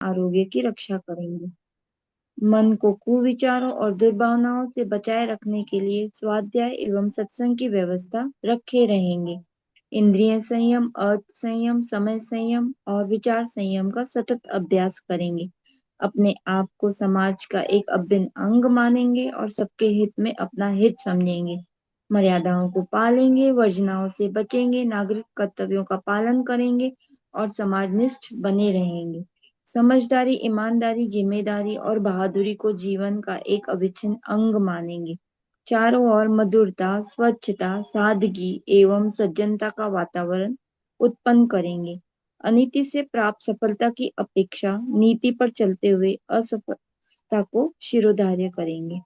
आरोग्य की रक्षा करेंगे। मन को कुविचारों और दुर्भावनाओं से बचाए रखने के लिए स्वाध्याय एवं सत्संग की व्यवस्था रखे रहेंगे। इंद्रिय संयम, अर्थ संयम, समय संयम और विचार संयम का सतत अभ्यास करेंगे। अपने आप को समाज का एक अभिन्न अंग मानेंगे और सबके हित में अपना हित समझेंगे। मर्यादाओं को पालेंगे, वर्जनाओं से बचेंगे, नागरिक कर्तव्यों का पालन करेंगे और समाजनिष्ठ बने रहेंगे। समझदारी, ईमानदारी, जिम्मेदारी और बहादुरी को जीवन का एक अविच्छिन्न अंग मानेंगे। चारों ओर मधुरता, स्वच्छता, सादगी एवं सज्जनता का वातावरण उत्पन्न करेंगे। अनीति से प्राप्त सफलता की अपेक्षा नीति पर चलते हुए असफलता को शिरोधार्य करेंगे।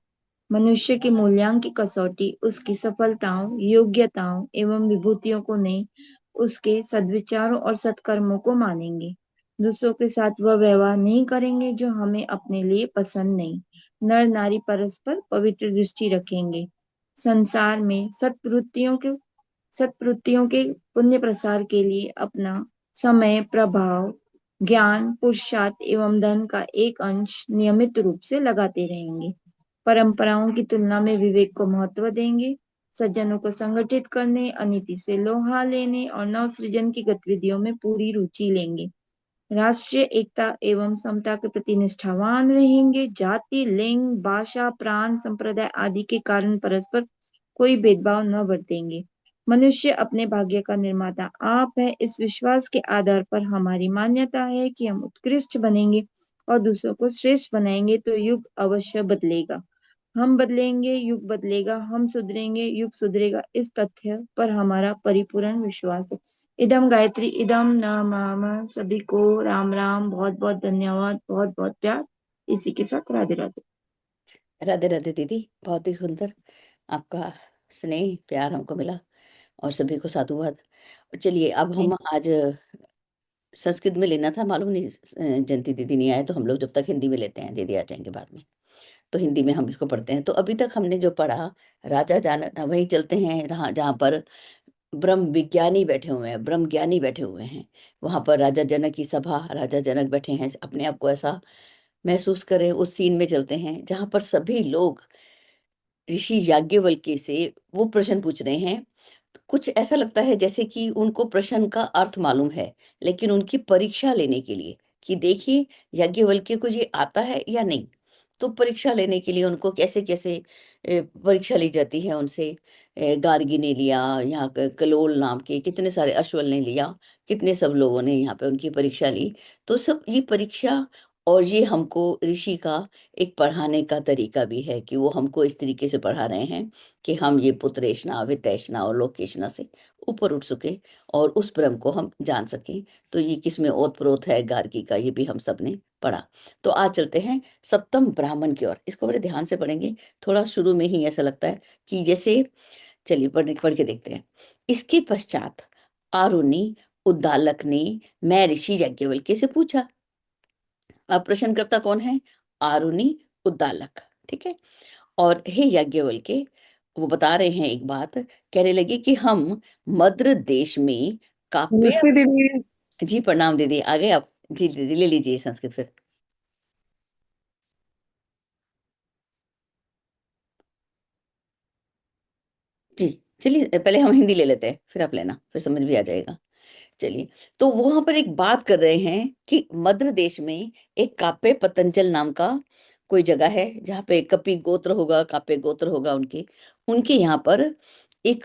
मनुष्य के मूल्यांकन की कसौटी उसकी सफलताओं, योग्यताओं एवं विभूतियों को नहीं, उसके सद्विचारों और सत्कर्मों को मानेंगे। दूसरों के साथ वह व्यवहार नहीं करेंगे जो हमें अपने लिए पसंद नहीं। नर नारी परस्पर पवित्र दृष्टि रखेंगे। संसार में सत्प्रवृत्तियों के पुण्य प्रसार के लिए अपना समय, प्रभाव, ज्ञान, पुरुषार्थ एवं धन का एक अंश नियमित रूप से लगाते रहेंगे। परंपराओं की तुलना में विवेक को महत्व देंगे। सज्जनों को संगठित करने, अनीति से लोहा लेने और नवसृजन की गतिविधियों में पूरी रुचि लेंगे। राष्ट्रीय एकता एवं समता के प्रति निष्ठावान रहेंगे। जाति, लिंग, भाषा, प्रांत, संप्रदाय आदि के कारण परस्पर कोई भेदभाव न बरतेंगे। मनुष्य अपने भाग्य का निर्माता आप है। इस विश्वास के आधार पर हमारी मान्यता है कि हम उत्कृष्ट बनेंगे और दूसरों को श्रेष्ठ बनाएंगे तो युग अवश्य बदलेगा। हम बदलेंगे, युग बदलेगा, हम सुधरेंगे, युग सुधरेगा, इस तथ्य पर हमारा परिपूर्ण विश्वास है। इदम गायत्री, इदम न मम। सभी को राम राम, बहुत बहुत धन्यवाद, बहुत बहुत प्यार। इसी के साथ राधे राधे। राधे राधे दीदी, बहुत ही सुंदर आपका स्नेह प्यार हमको मिला और सभी को साधुवाद। चलिए अब हम आज संस्कृत में लेना था, मालूम नहीं जयंती दीदी नहीं आए तो हम लोग जब तक हिंदी में लेते हैं, दीदी आ जाएंगे बाद में तो हिंदी में हम इसको पढ़ते हैं। तो अभी तक हमने जो पढ़ा, राजा जान वहीं चलते हैं जहाँ पर ब्रह्म विज्ञानी बैठे हुए हैं, ब्रह्म ज्ञानी बैठे हुए हैं। वहां पर राजा जनक की सभा, राजा जनक बैठे हैं, अपने आप को ऐसा महसूस करें, उस सीन में चलते हैं जहां पर सभी लोग ऋषि याज्ञवल्क्य से वो प्रश्न पूछ रहे हैं। कुछ ऐसा लगता है जैसे कि उनको प्रश्न का अर्थ मालूम है, लेकिन उनकी परीक्षा लेने के लिए कि देखिए याज्ञवल्क्य को ये आता है या नहीं। तो परीक्षा लेने के लिए उनको कैसे कैसे परीक्षा ली जाती है उनसे। गार्गी ने लिया, यहाँ कलोल नाम के कितने सारे, अश्वल ने लिया, कितने सब लोगों ने यहाँ पे उनकी परीक्षा ली। तो सब ये परीक्षा और ये हमको ऋषि का एक पढ़ाने का तरीका भी है कि वो हमको इस तरीके से पढ़ा रहे हैं कि हम ये पुत्रेष्णा, वित्तेष्णा और लोकेष्णा से ऊपर उठ सके और उस ब्रह्म को हम जान सकें। तो ये किसमें ओतप्रोत है गार्गी का, ये भी हम सब ने पढ़ा। तो आज चलते हैं सप्तम ब्राह्मण की ओर, इसको बड़े ध्यान से पढ़ेंगे। थोड़ा शुरू में ही ऐसा लगता है कि जैसे, चलिए पढ़ के देखते हैं। इसके पश्चात आरुणि उद्दालक ने मैं ऋषि याज्ञवल्क्य से पूछा। अब प्रश्नकर्ता कौन है? आरुणि उद्दालक, ठीक है। और हे याज्ञवल्क्य, वो बता रहे हैं एक बात, कहने लगे कि हम मद्र देश में काव्य। नमस्ते दीदी। जी प्रणाम दीदी, आ गए आप? जी दीदी ले लीजिए संस्कृत फिर। जी चलिए, पहले हम हिंदी ले लेते हैं फिर आप लेना, फिर समझ भी आ जाएगा। चलिए, तो वहां पर एक बात कर रहे हैं कि मद्र देश में एक काप्य पतंजल नाम का कोई जगह है जहाँ पे कपि गोत्र होगा, काप्य गोत्र होगा उनके उनके यहाँ पर एक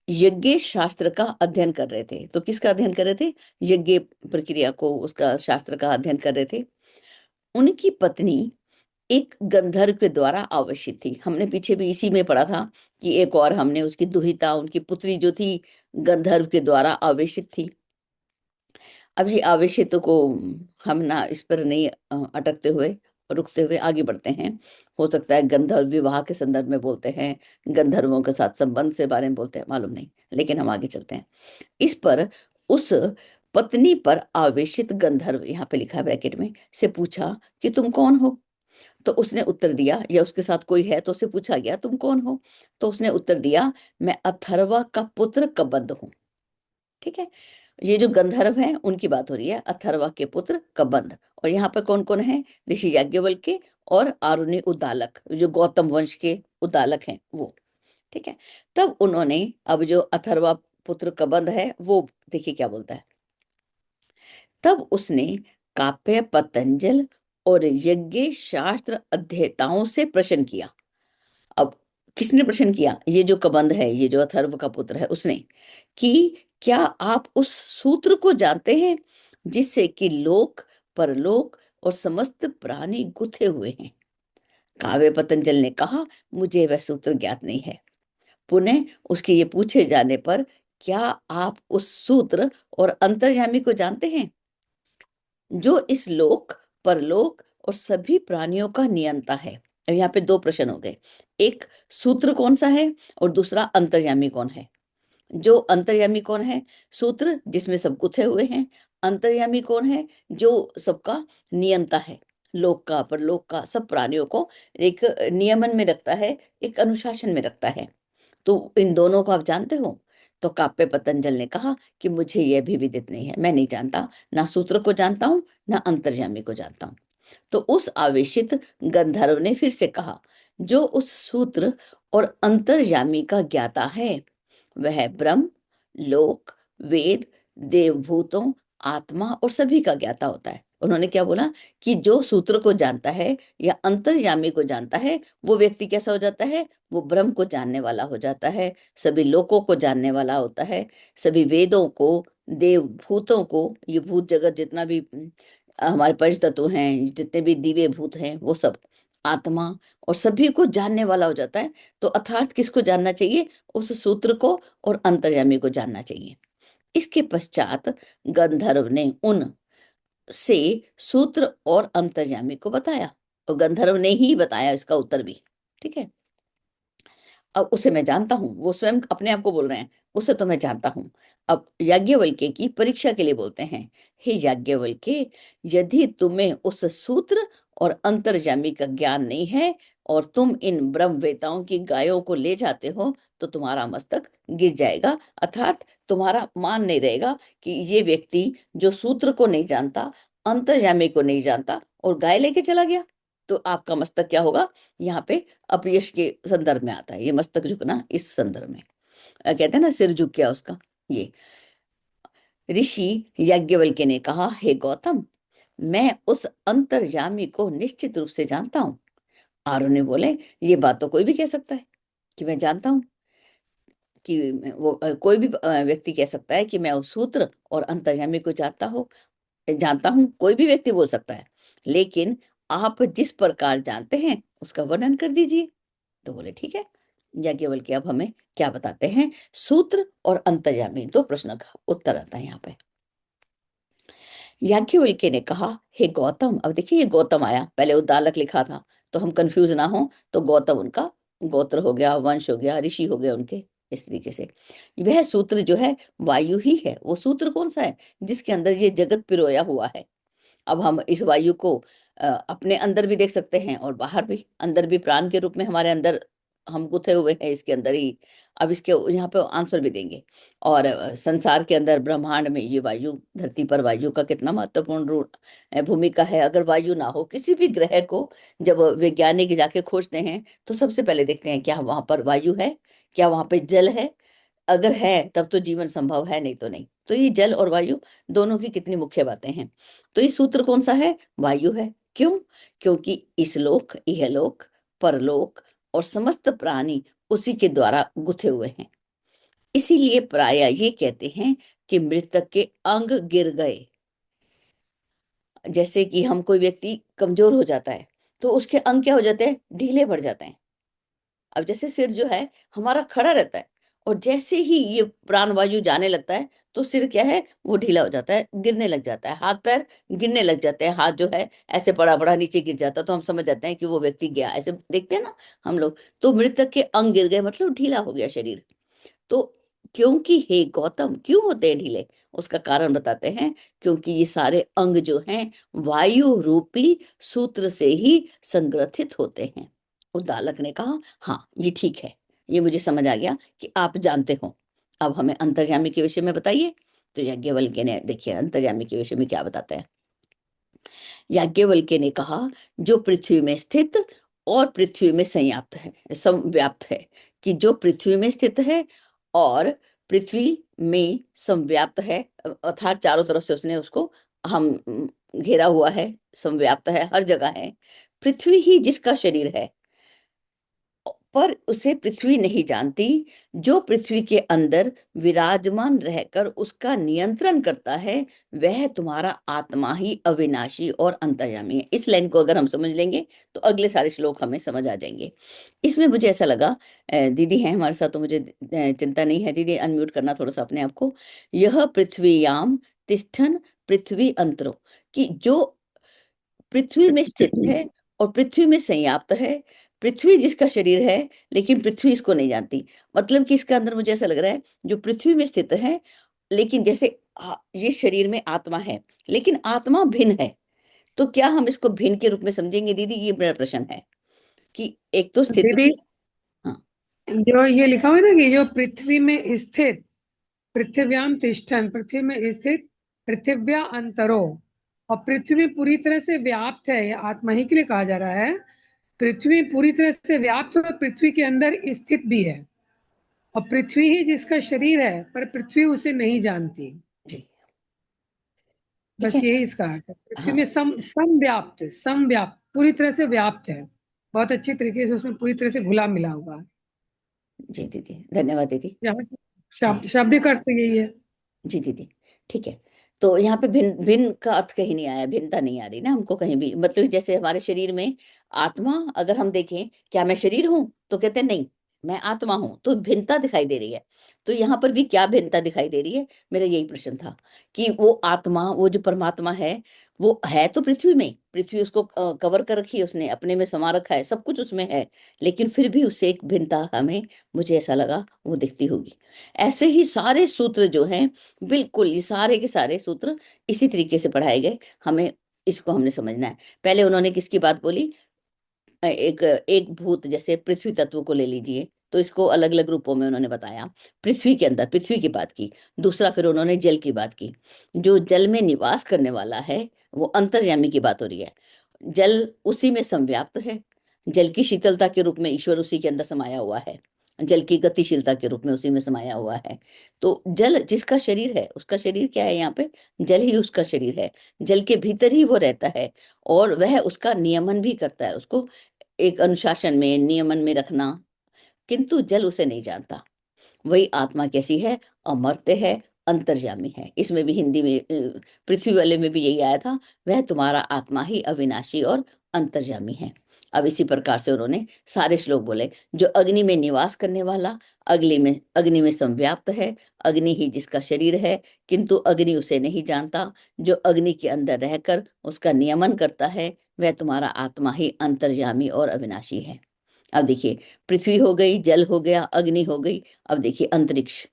यज्ञ शास्त्र का अध्ययन कर रहे थे। तो किसका अध्ययन कर रहे थे? यज्ञ प्रक्रिया को, उसका शास्त्र का अध्ययन कर रहे थे। उनकी पत्नी एक गंधर्व के द्वारा आवेशित थी। हमने पीछे भी इसी में पढ़ा था कि एक और हमने उसकी दुहिता, उनकी पुत्री जो थी, गंधर्व के द्वारा आवेशित थी। अब ये आवेशित को हम ना इस पर नहीं अटकते हुए, रुकते हुए आगे बढ़ते हैं। हो सकता है गंधर्व विवाह के संदर्भ में बोलते हैं, गंधर्वों के साथ संबंध से बारे में बोलते हैं, मालूम नहीं, लेकिन हम आगे चलते हैं। इस पर उस पत्नी पर आवेशित गंधर्व, यहाँ पे लिखा है ब्रैकेट में, से पूछा कि तुम कौन हो? तो उसने उत्तर दिया, या उसके साथ कोई है तो उससे पूछा गया तुम कौन हो? तो उसने उत्तर दिया, मैं अथर्वा का पुत्र कबंध हूँ। ठीक है। ये जो गंधर्व हैं उनकी बात हो रही है, अथर्वा के पुत्र कबंध। और यहाँ पर कौन कौन है? ऋषि याज्ञवल्क्य और आरुणि उद्दालक, जो गौतम वंश के उद्दालक हैं वो। ठीक है। तब उन्होंने, अब जो अथर्वा पुत्र कबंध है वो देखिए क्या बोलता है। तब उसने काव्य पतंजल और यज्ञ शास्त्र अध्येताओं से प्रश्न किया। अब किसने प्रश्न किया? ये जो कबंध है, ये जो अथर्व का पुत्र है, उसने, कि क्या आप उस सूत्र को जानते हैं जिससे कि लोक, परलोक और समस्त प्राणी गुथे हुए हैं? काव्य पतंजल ने कहा, मुझे वह सूत्र ज्ञात नहीं है। पुनः उसके ये पूछे जाने पर, क्या आप उस सूत्र और अंतर्यामी को जानते हैं जो इस लोक, परलोक और सभी प्राणियों का नियंता है? अब यहाँ पे दो प्रश्न हो गए। एक, सूत्र कौन सा है, और दूसरा अंतर्यामी कौन है? जो अंतर्यामी कौन है? सूत्र जिसमें सब गुथे हुए हैं। अंतर्यामी कौन है? जो सबका नियंता है, लोक का, परलोक का, सब प्राणियों को एक नियमन में रखता है, एक अनुशासन में रखता है। तो इन दोनों को आप जानते हो? तो काव्य पतंजल ने कहा कि मुझे यह भी विदित नहीं है, मैं नहीं जानता, ना सूत्र को जानता हूं, ना अंतर्यामी को जानता हूं। तो उस आवेशित गंधर्व ने फिर से कहा, जो उस सूत्र और अंतर्यामी का ज्ञाता है वह ब्रह्म, लोक, वेद, देवभूतों, आत्मा और सभी का ज्ञाता होता है। उन्होंने क्या बोला कि जो सूत्र को जानता है या अंतर्यामी को जानता है, वो व्यक्ति कैसा हो जाता है? वो ब्रह्म को जानने वाला हो जाता है, सभी लोकों को जानने वाला होता है, सभी वेदों को, देव भूतों को, ये भूत जगत जितना भी हमारे पंच तत्व हैं, जितने भी दिव्य भूत हैं, वो सब, आत्मा और सभी को जानने वाला हो जाता है। तो अर्थात किसको जानना चाहिए? उस सूत्र को और अंतर्यामी को जानना चाहिए। इसके पश्चात गंधर्व ने उन से सूत्र और अंतर्यामी को बताया, तो गंधर्व ने ही बताया इसका उत्तर भी। ठीक है। अब उसे मैं जानता हूं, वो स्वयं अपने आप को बोल रहे हैं, उसे तो मैं जानता हूं। अब याज्ञवल्क्य की परीक्षा के लिए बोलते हैं, हे याज्ञवल्क्य, यदि तुम्हें उस सूत्र और अंतर्यामी का ज्ञान नहीं है और तुम इन ब्रह्मवेताओं की गायों को ले जाते हो, तो तुम्हारा मस्तक गिर जाएगा। अर्थात तुम्हारा मान नहीं रहेगा कि ये व्यक्ति जो सूत्र को नहीं जानता, अंतर्यामी को नहीं जानता और गाय लेके चला गया, तो आपका मस्तक क्या होगा? यहाँ पे अपयश के संदर्भ में आता है ये मस्तक झुकना, इस संदर्भ में कहते हैं ना, सिर झुक गया उसका। ये ऋषि याज्ञवल्क्य ने कहा, हे गौतम, मैं उस अंतर्यामी को निश्चित रूप से जानता हूँ। आरुण ने बोले, ये बात तो कोई भी कह सकता है कि मैं जानता हूँ, कि वो कोई भी व्यक्ति कह सकता है कि मैं उस सूत्र और अंतर्यामी को जानता हूँ, कोई भी व्यक्ति बोल सकता है, लेकिन आप जिस प्रकार जानते हैं उसका वर्णन कर दीजिए। तो बोले ठीक है। याज्ञवल्क्य अब हमें क्या बताते हैं? सूत्र और अंतर्यामी, दो प्रश्नों का उत्तर आता है यहाँ पे। याज्ञवल्क्य ने कहा, हे गौतम, अब देखिए ये गौतम आया, पहले उद्दालक लिखा था, तो हम कंफ्यूज ना हो, तो गौतम उनका गोत्र हो गया, वंश हो गया, ऋषि हो गए उनके, इस तरीके से। वह सूत्र जो है वायु ही है। वो सूत्र कौन सा है? जिसके अंदर ये जगत पिरोया हुआ है। अब हम इस वायु को अपने अंदर भी देख सकते हैं और बाहर भी, अंदर भी प्राण के रूप में हमारे अंदर हम गुथे हुए हैं इसके अंदर ही। अब इसके यहाँ पे आंसर भी देंगे। और संसार के अंदर, ब्रह्मांड में ये वायु, धरती पर वायु का कितना महत्वपूर्ण भूमिका है। अगर वायु ना हो किसी भी ग्रह को, जब वैज्ञानिक जाके खोजते हैं तो सबसे पहले देखते हैं क्या वहां पर वायु है, क्या वहां पे जल है। अगर है तब तो जीवन संभव है, नहीं तो नहीं। तो ये जल और वायु दोनों की कितनी मुख्य बातें हैं। तो ये सूत्र कौन सा है? वायु है। क्यों? क्योंकि इस लोक, इहलोक, परलोक और समस्त प्राणी उसी के द्वारा गुथे हुए हैं। इसीलिए प्राय ये कहते हैं कि मृतक के अंग गिर गए। जैसे कि हम, कोई व्यक्ति कमजोर हो जाता है तो उसके अंग क्या हो जाते हैं? ढीले पड़ जाते हैं। अब जैसे सिर जो है हमारा खड़ा रहता है, और जैसे ही ये प्राण वायु जाने लगता है तो सिर क्या है? वो ढीला हो जाता है, गिरने लग जाता है, हाथ पैर गिरने लग जाते हैं, हाथ जो है ऐसे पड़ा पड़ा नीचे गिर जाता है, तो हम समझ जाते हैं कि वो व्यक्ति गया, ऐसे देखते हैं ना हम लोग। तो मृतक के अंग गिर गए मतलब ढीला हो गया शरीर। तो क्योंकि हे गौतम, क्यों होते हैं ढीले? उसका कारण बताते हैं, क्योंकि ये सारे अंग जो हैं वायु रूपी सूत्र से ही संग्रथित होते हैं। उद्दालक ने कहा, हाँ ये ठीक है, ये मुझे समझ आ गया कि आप जानते हो। अब हमें अंतर्यामी के विषय में बताइए। तो याज्ञवल्क्य ने देखिए अंतर्यामी के विषय में क्या बताते हैं। याज्ञवल्क्य ने कहा जो पृथ्वी में स्थित और पृथ्वी में संव्याप्त है, संव्याप्त है, कि जो पृथ्वी में स्थित है और पृथ्वी में संव्याप्त है, अर्थात चारों तरफ से उसने उसको हम घेरा हुआ है, संव्याप्त है, हर जगह है। पृथ्वी ही जिसका शरीर है, पर उसे पृथ्वी नहीं जानती, जो पृथ्वी के अंदर विराजमान रहकर उसका नियंत्रण करता है, वह तुम्हारा आत्मा ही अविनाशी और अंतर्यामी है। इस लाइन को अगर हम समझ लेंगे तो अगले सारे श्लोक हमें समझ आ जाएंगे। इसमें मुझे ऐसा लगा, दीदी है हमारे साथ तो मुझे चिंता नहीं है, दीदी अनम्यूट करना थोड़ा सा अपने आप को। यह पृथ्वीयाम तिष्ठन पृथ्वी अंतरो, कि जो पृथ्वी में स्थित है और पृथ्वी में संव्याप्त है, पृथ्वी जिसका शरीर है, लेकिन पृथ्वी इसको नहीं जानती। मतलब कि इसके अंदर मुझे ऐसा लग रहा है जो पृथ्वी में स्थित है, लेकिन जैसे ये शरीर में आत्मा है, लेकिन आत्मा भिन्न है। तो क्या हम इसको भिन्न के रूप में समझेंगे दीदी, ये मेरा प्रश्न है कि एक तो स्थित दीदी, भी। हाँ। जो ये लिखा हुआ है ना कि जो पृथ्वी में स्थित, पृथ्व्याम तिष्ठन, पृथ्वी में स्थित, पृथिव्या अंतरो, और पृथ्वी पूरी तरह से व्याप्त है, ये आत्मा ही के लिए कहा जा रहा है। पृथ्वी पूरी तरह से व्याप्त है और पृथ्वी के अंदर स्थित भी है, और पृथ्वी ही जिसका शरीर है, पर पृथ्वी उसे नहीं जानती। जी। ठीक बस है। यही इसका अर्थ है। पृथ्वी में हाँ। समव्याप्त, समव्याप्त, पूरी तरह से व्याप्त है, बहुत अच्छी तरीके से उसमें पूरी तरह से घुला मिला हुआ है। जी दीदी, धन्यवाद दीदी। जहाँ हाँ। शाब्दिक अर्थ तो यही है। जी दीदी। ठीक है। तो यहाँ पे भिन्न भिन्न का अर्थ कहीं नहीं आया, भिन्नता नहीं आ रही ना हमको कहीं भी। मतलब जैसे हमारे शरीर में आत्मा, अगर हम देखें क्या मैं शरीर हूं, तो कहते हैं नहीं मैं आत्मा हूं, तो भिन्नता दिखाई दे रही है। तो यहाँ पर भी क्या भिन्नता दिखाई दे रही है, मेरा यही प्रश्न था कि वो आत्मा, वो जो परमात्मा है, वो है तो पृथ्वी में, पृथ्वी उसको कवर कर रखी है, उसने अपने में समा रखा है, सब कुछ उसमें है, लेकिन फिर भी उससे एक भिन्नता हमें, मुझे ऐसा लगा, वो दिखती होगी। ऐसे ही सारे सूत्र जो हैं, बिल्कुल ये सारे के सारे सूत्र इसी तरीके से पढ़ाए गए हमें। इसको हमने समझना है। पहले उन्होंने किसकी बात बोली, एक एक भूत, जैसे पृथ्वी तत्व को ले लीजिए, तो इसको अलग अलग रूपों में उन्होंने बताया। पृथ्वी के अंदर पृथ्वी की बात की। दूसरा फिर उन्होंने जल की बात की, जो जल में निवास करने वाला है, वो अंतर्यामी की बात हो रही है। जल उसी में संव्याप्त है, जल की शीतलता के रूप में ईश्वर उसी के अंदर समाया हुआ है, जल की गतिशीलता के रूप में उसी में समाया हुआ है। तो जल जिसका शरीर है, उसका शरीर क्या है, यहाँ पे जल ही उसका शरीर है, जल के भीतर ही वो रहता है, और वह उसका नियमन भी करता है, उसको एक अनुशासन में, नियमन में रखना। किंतु जल उसे नहीं जानता। वही आत्मा कैसी है, अमर्त्य है, अंतर्यामी है। इसमें भी हिंदी में पृथ्वी वाले में भी यही आया था, वह तुम्हारा आत्मा ही अविनाशी और अंतर्यामी है। अब इसी प्रकार से उन्होंने सारे श्लोक बोले। जो अग्नि में निवास करने वाला, अग्नि में संव्याप्त है, अग्नि ही जिसका शरीर है, किंतु अग्नि उसे नहीं जानता। जो अग्नि के अंदर रहकर उसका नियमन करता है, वह तुम्हारा आत्मा ही अंतर्यामी और अविनाशी है। अब देखिए, पृथ्वी हो गई, जल हो गया, अग्नि हो गई। अब देखिए अंतरिक्ष,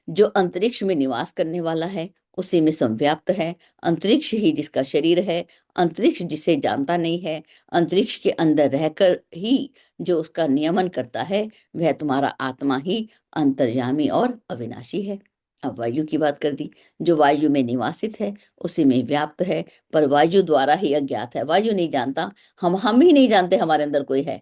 जो अंतरिक्ष में निवास करने वाला है, उसी में संव्याप्त है। अंतरिक्ष ही जिसका शरीर है, अंतरिक्ष जिसे जानता नहीं है, अंतरिक्ष के अंदर रहकर ही जो उसका नियमन करता है, वह तुम्हारा आत्मा ही अंतर्यामी और अविनाशी है। अब वायु की बात कर दी, जो वायु में निवासित है, उसी में व्याप्त है, पर वायु द्वारा ही अज्ञात है। वायु नहीं जानता, हम ही नहीं जानते हमारे अंदर कोई है।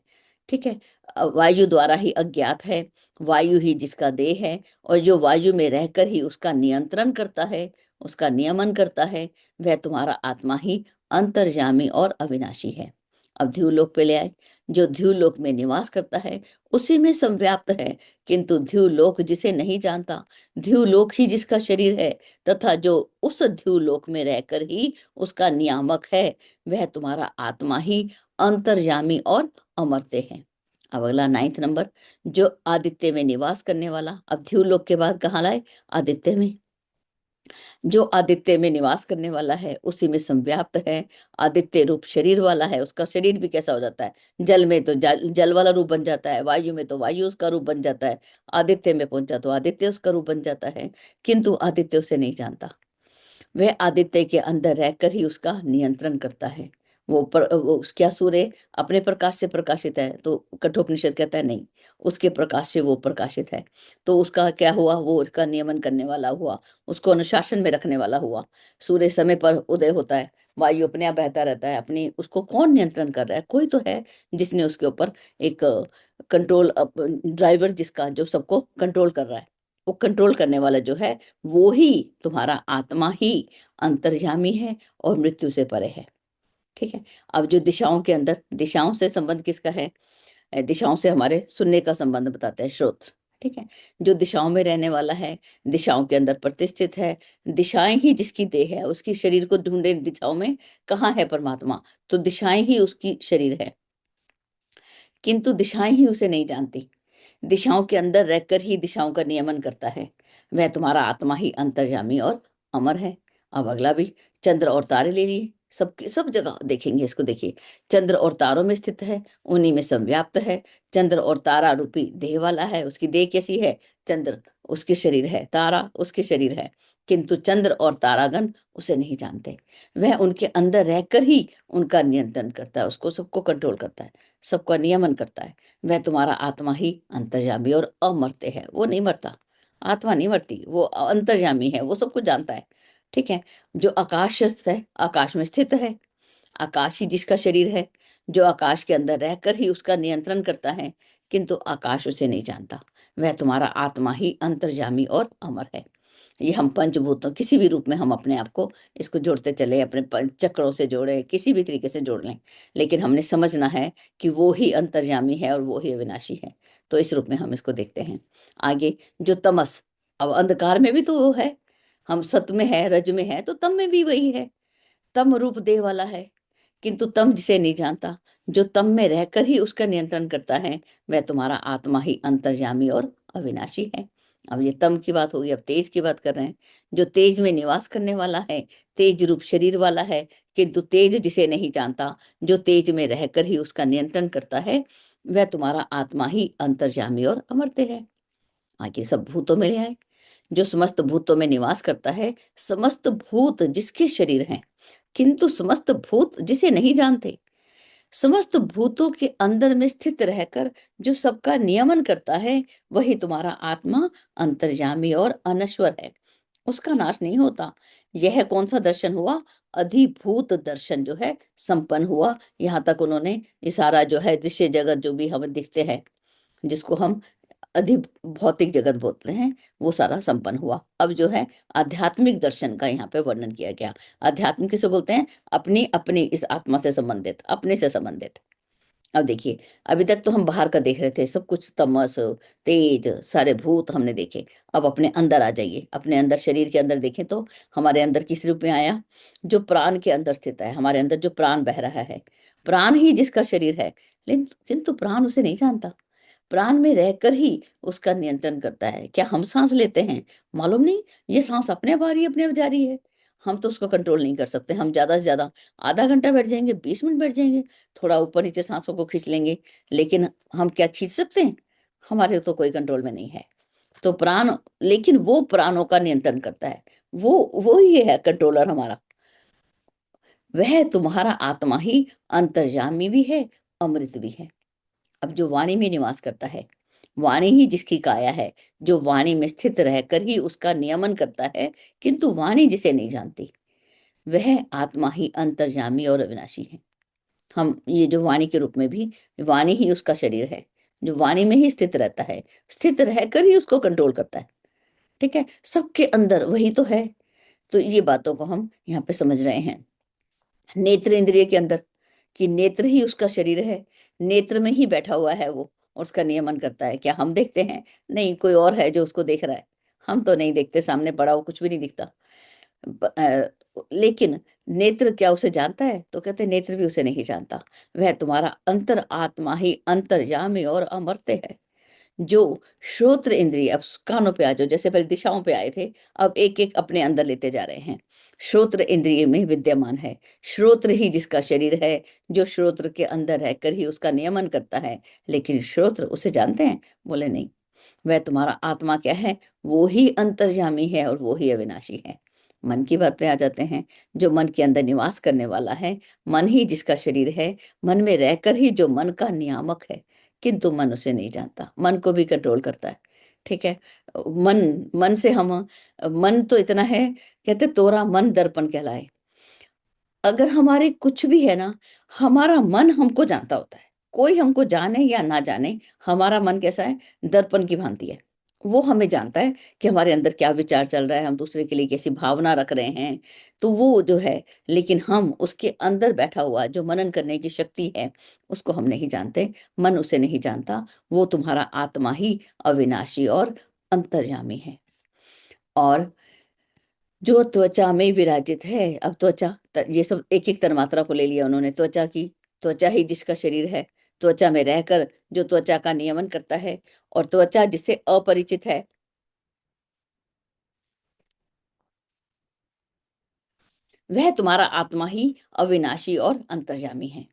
ठीक है। वायु द्वारा ही अज्ञात है, वायु ही जिसका देह है, और जो वायु में रहकर ही उसका नियंत्रण करता है, उसका नियमन करता है, वह तुम्हारा आत्मा ही अंतर्यामी और अविनाशी है। अब ध्युलोक पे ले आए। जो ध्युलोक में निवास करता है, उसी में संव्याप्त है, किंतु ध्युलोक जिसे नहीं जानता, ध्युलोक ही जिसका शरीर है, तथा जो उस ध्युलोक में रहकर ही उसका नियामक है, वह तुम्हारा आत्मा ही अंतर्यामी और अमर्त्य है। अब अगला 9th नंबर, जो आदित्य में निवास करने वाला। अब ध्युलोक के बाद कहाँ लाए, आदित्य में। जो आदित्य में निवास करने वाला है, उसी में संव्याप्त है, आदित्य रूप शरीर वाला है। उसका शरीर भी कैसा हो जाता है, जल में तो जल वाला रूप बन जाता है, वायु में तो वायु उसका रूप बन जाता है, आदित्य में पहुंचा तो आदित्य उसका रूप बन जाता है। किंतु आदित्य उसे नहीं जानता, वह आदित्य के अंदर रहकर ही उसका नियंत्रण करता है, वो क्या सूर्य अपने प्रकाश से प्रकाशित है? तो कठोपनिषद कहता है नहीं, उसके प्रकाश से वो प्रकाशित है। तो उसका क्या हुआ? वो उसका नियमन करने वाला हुआ, उसको अनुशासन में रखने वाला हुआ। सूर्य समय पर उदय होता है, वायु अपने आप बहता रहता है अपनी, उसको कौन नियंत्रण कर रहा है? कोई तो है जिसने उसके ऊपर एक कंट्रोल, ड्राइवर जिसका, जो सबको कंट्रोल कर रहा है। वो कंट्रोल करने वाला जो है वो ही तुम्हारा आत्मा ही अंतर्यामी है और मृत्यु से परे है। ठीक है। अब जो दिशाओं के अंदर, दिशाओं से संबंध किसका है? दिशाओं से हमारे सुनने का संबंध बताते हैं श्रोत्र। ठीक है। जो दिशाओं में रहने वाला है, दिशाओं के अंदर प्रतिष्ठित है, दिशाएं ही जिसकी देह है, उसकी शरीर को ढूंढे दिशाओं में कहाँ है परमात्मा, तो दिशाएं ही उसकी शरीर है, किंतु दिशाएं ही उसे नहीं जानती। दिशाओं के अंदर रहकर ही दिशाओं का नियमन करता है। वह तुम्हारा आत्मा ही अंतर्यामी और अमर है। अब अगला भी, चंद्र और तारे ले लिए, सब जगह देखेंगे इसको। देखिए, चंद्र और तारों में स्थित है, उन्हीं में संव्याप्त है। चंद्र और तारा रूपी देह वाला है। उसकी देह कैसी है? चंद्र उसके शरीर है, तारा उसके शरीर है, किंतु चंद्र और तारागण उसे नहीं जानते। वह उनके अंदर रहकर ही उनका नियंत्रण करता है, उसको सबको कंट्रोल करता है, सबका नियमन करता है। वह तुम्हारा आत्मा ही अंतर्यामी और अमर्त्य है। वो नहीं मरता, आत्मा नहीं मरती, वो अंतर्यामी है, वो सब कुछ जानता है। ठीक है। जो आकाशस्थ है, आकाश में स्थित है, आकाश ही जिसका शरीर है, जो आकाश के अंदर रहकर ही उसका नियंत्रण करता है, किंतु आकाश उसे नहीं जानता। वह तुम्हारा आत्मा ही अंतर्यामी और अमर है। ये हम पंचभूतों किसी भी रूप में हम अपने आप को इसको जोड़ते चले, अपने चक्रों से जोड़े, किसी भी तरीके से जोड़ लें, लेकिन हमने समझना है कि वो ही अंतर्यामी है और वो ही अविनाशी है। तो इस रूप में हम इसको देखते हैं। आगे जो तमस, अब अंधकार में भी तो वो है, हम सत्व में है, रज में है, तो तम में भी वही है। तम रूप देह वाला है, किंतु तम जिसे नहीं जानता, जो तम में रहकर ही उसका नियंत्रण करता है, वह तुम्हारा आत्मा ही अंतर्यामी और अविनाशी है। अब ये तम की बात होगी, अब तेज की बात कर रहे हैं। जो तेज में निवास करने वाला है, तेज रूप शरीर वाला है, किंतु तेज जिसे नहीं जानता, जो तेज में रहकर ही उसका नियंत्रण करता है, वह तुम्हारा आत्मा ही अंतर्यामी और अमर्त्य है। आगे सब भूतों में ले आए। जो समस्त भूतों में निवास करता है, समस्त भूत जिसके शरीर हैं, किंतु समस्त भूत जिसे नहीं जानते, समस्त भूतों के अंदर में स्थित रहकर जो सबका नियमन करता है, वही तुम्हारा आत्मा अंतर्यामी और अनश्वर है, उसका नाश नहीं होता। यह कौन सा दर्शन हुआ? अधिभूत दर्शन जो है संपन्न हुआ। यहाँ तक उन्होंने ये सारा जो है दृश्य जगत जो भी हमें दिखते हैं, जिसको हम अधि भौतिक जगत बोलते हैं, वो सारा संपन्न हुआ। अब जो है आध्यात्मिक दर्शन का यहाँ पे वर्णन किया गया। अध्यात्म किसे बोलते हैं? अपनी अपनी इस आत्मा से संबंधित, अपने से संबंधित। अब देखिए, अभी तक तो हम बाहर का देख रहे थे, सब कुछ तमस, तेज, सारे भूत हमने देखे। अब अपने अंदर आ जाइए, अपने अंदर शरीर के अंदर देखें तो हमारे अंदर किस रूप में आया? जो प्राण के अंदर स्थित है, हमारे अंदर जो प्राण बह रहा है, प्राण ही जिसका शरीर है, लेकिन किंतु प्राण उसे नहीं जानता। प्राण में रहकर ही उसका नियंत्रण करता है। क्या हम सांस लेते हैं? मालूम नहीं, ये सांस अपने आप आ रही है, अपने आप जा रही है, हम तो उसको कंट्रोल नहीं कर सकते। हम ज्यादा से ज्यादा आधा घंटा बैठ जाएंगे, 20 मिनट बैठ जाएंगे, थोड़ा ऊपर नीचे सांसों को खींच लेंगे, लेकिन हम क्या खींच सकते हैं? हमारे तो कोई कंट्रोल में नहीं है। तो प्राण, लेकिन वो प्राणों का नियंत्रण करता है, वो ही है कंट्रोलर हमारा। वह तुम्हारा आत्मा ही अंतर्यामी भी है, अमृत भी है। अब जो वाणी में निवास करता है, वाणी ही जिसकी काया है, जो वाणी में स्थित रहकर ही उसका नियमन करता है, किंतु वाणी जिसे नहीं जानती, वह आत्मा ही अंतर्यामी और अविनाशी है। हम ये जो वाणी के रूप में भी, वाणी ही उसका शरीर है, जो वाणी में ही स्थित रहता है, स्थित रहकर ही उसको कंट्रोल करता है। ठीक है। सबके अंदर वही तो है। तो ये बातों को हम यहाँ पे समझ रहे हैं। नेत्र इंद्रिय के अंदर, कि नेत्र ही उसका शरीर है, नेत्र में ही बैठा हुआ है वो, और उसका नियमन करता है। क्या हम देखते हैं? नहीं, कोई और है जो उसको देख रहा है, हम तो नहीं देखते, सामने पड़ा हो कुछ भी नहीं दिखता। लेकिन नेत्र क्या उसे जानता है? तो कहते हैं नेत्र भी उसे नहीं जानता। वह तुम्हारा अंतर आत्मा ही अंतर्यामी और अमर्त्य है। जो श्रोत्र इंद्रिय, अब कानों पे आ जाओ, जैसे पहले दिशाओं पे आए थे, अब एक एक अपने अंदर लेते जा रहे हैं। श्रोत्र इंद्रिय में विद्यमान है, श्रोत्र ही जिसका शरीर है, जो श्रोत्र के अंदर रहकर ही उसका नियमन करता है, लेकिन श्रोत्र उसे जानते हैं? बोले नहीं। वह तुम्हारा आत्मा क्या है? वो ही अंतर्यामी है और वो ही अविनाशी है। मन की बात पे आ जाते हैं। जो मन के अंदर निवास करने वाला है, मन ही जिसका शरीर है, मन में रहकर ही जो मन का नियामक है, किंतु मन उसे नहीं जानता, मन को भी कंट्रोल करता है। ठीक है। मन मन से हम, मन तो इतना है, कहते तोरा मन दर्पण कहलाए। अगर हमारे कुछ भी है ना, हमारा मन हमको जानता होता है। कोई हमको जाने या ना जाने, हमारा मन कैसा है, दर्पण की भांति है। वो हमें जानता है कि हमारे अंदर क्या विचार चल रहा है, हम दूसरे के लिए कैसी भावना रख रहे हैं। तो वो जो है, लेकिन हम उसके अंदर बैठा हुआ जो मनन करने की शक्ति है, उसको हम नहीं जानते। मन उसे नहीं जानता। वो तुम्हारा आत्मा ही अविनाशी और अंतर्यामी है। और जो त्वचा में विराजित है, अब त्वचा, ये सब एक एक तन्मात्रा को ले लिया उन्होंने त्वचा की। त्वचा ही जिसका शरीर है, त्वचा में रहकर जो त्वचा का नियमन करता है, और त्वचा जिससे अपरिचित है, वह तुम्हारा आत्मा ही अविनाशी और अंतर्यामी है।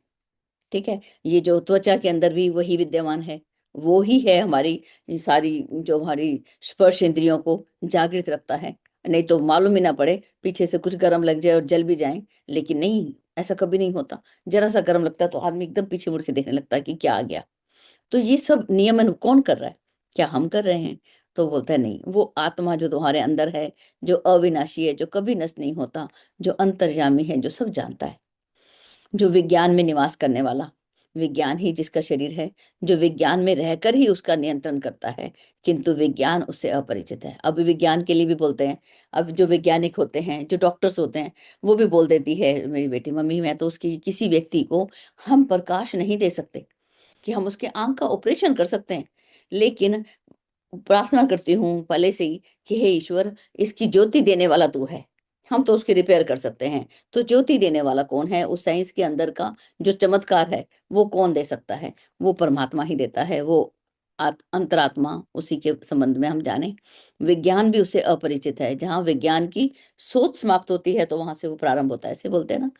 ठीक है। ये जो त्वचा के अंदर भी वही विद्यमान है, वो ही है हमारी सारी, जो हमारी स्पर्श इंद्रियों को जागृत रखता है। नहीं तो मालूम ही ना पड़े, पीछे से कुछ गर्म लग जाए और जल भी जाए, लेकिन नहीं, ऐसा कभी नहीं होता। जरा सा गर्म लगता है तो आदमी एकदम पीछे मुड़ के देखने लगता है कि क्या आ गया। तो ये सब नियमन कौन कर रहा है? क्या हम कर रहे हैं? तो बोलता है नहीं, वो आत्मा जो तुम्हारे अंदर है, जो अविनाशी है, जो कभी नष्ट नहीं होता, जो अंतर्यामी है, जो सब जानता है, जो विज्ञान में निवास करने वाला, विज्ञान ही जिसका शरीर है, जो विज्ञान में रहकर ही उसका नियंत्रण करता है, किंतु विज्ञान उससे अपरिचित है। अब विज्ञान के लिए भी बोलते हैं। अब जो वैज्ञानिक होते हैं, जो डॉक्टर्स होते हैं, वो भी बोल देती है मेरी बेटी, मम्मी मैं तो उसकी किसी व्यक्ति को हम प्रकाश नहीं दे सकते कि हम उसके आंख का ऑपरेशन कर सकते हैं, लेकिन प्रार्थना करती हूँ पहले से ही कि हे ईश्वर, इसकी ज्योति देने वाला तू है, हम तो उसकी रिपेयर कर सकते हैं। तो ज्योति देने वाला कौन है? उस साइंस के अंदर का जो चमत्कार है, वो कौन दे सकता है? वो परमात्मा ही देता है। वो अंतरात्मा, उसी के संबंध में हम जाने। विज्ञान भी उससे अपरिचित है। जहाँ विज्ञान की सोच समाप्त होती है, तो वहां से वो प्रारंभ होता है, ऐसे बोलते हैं ना।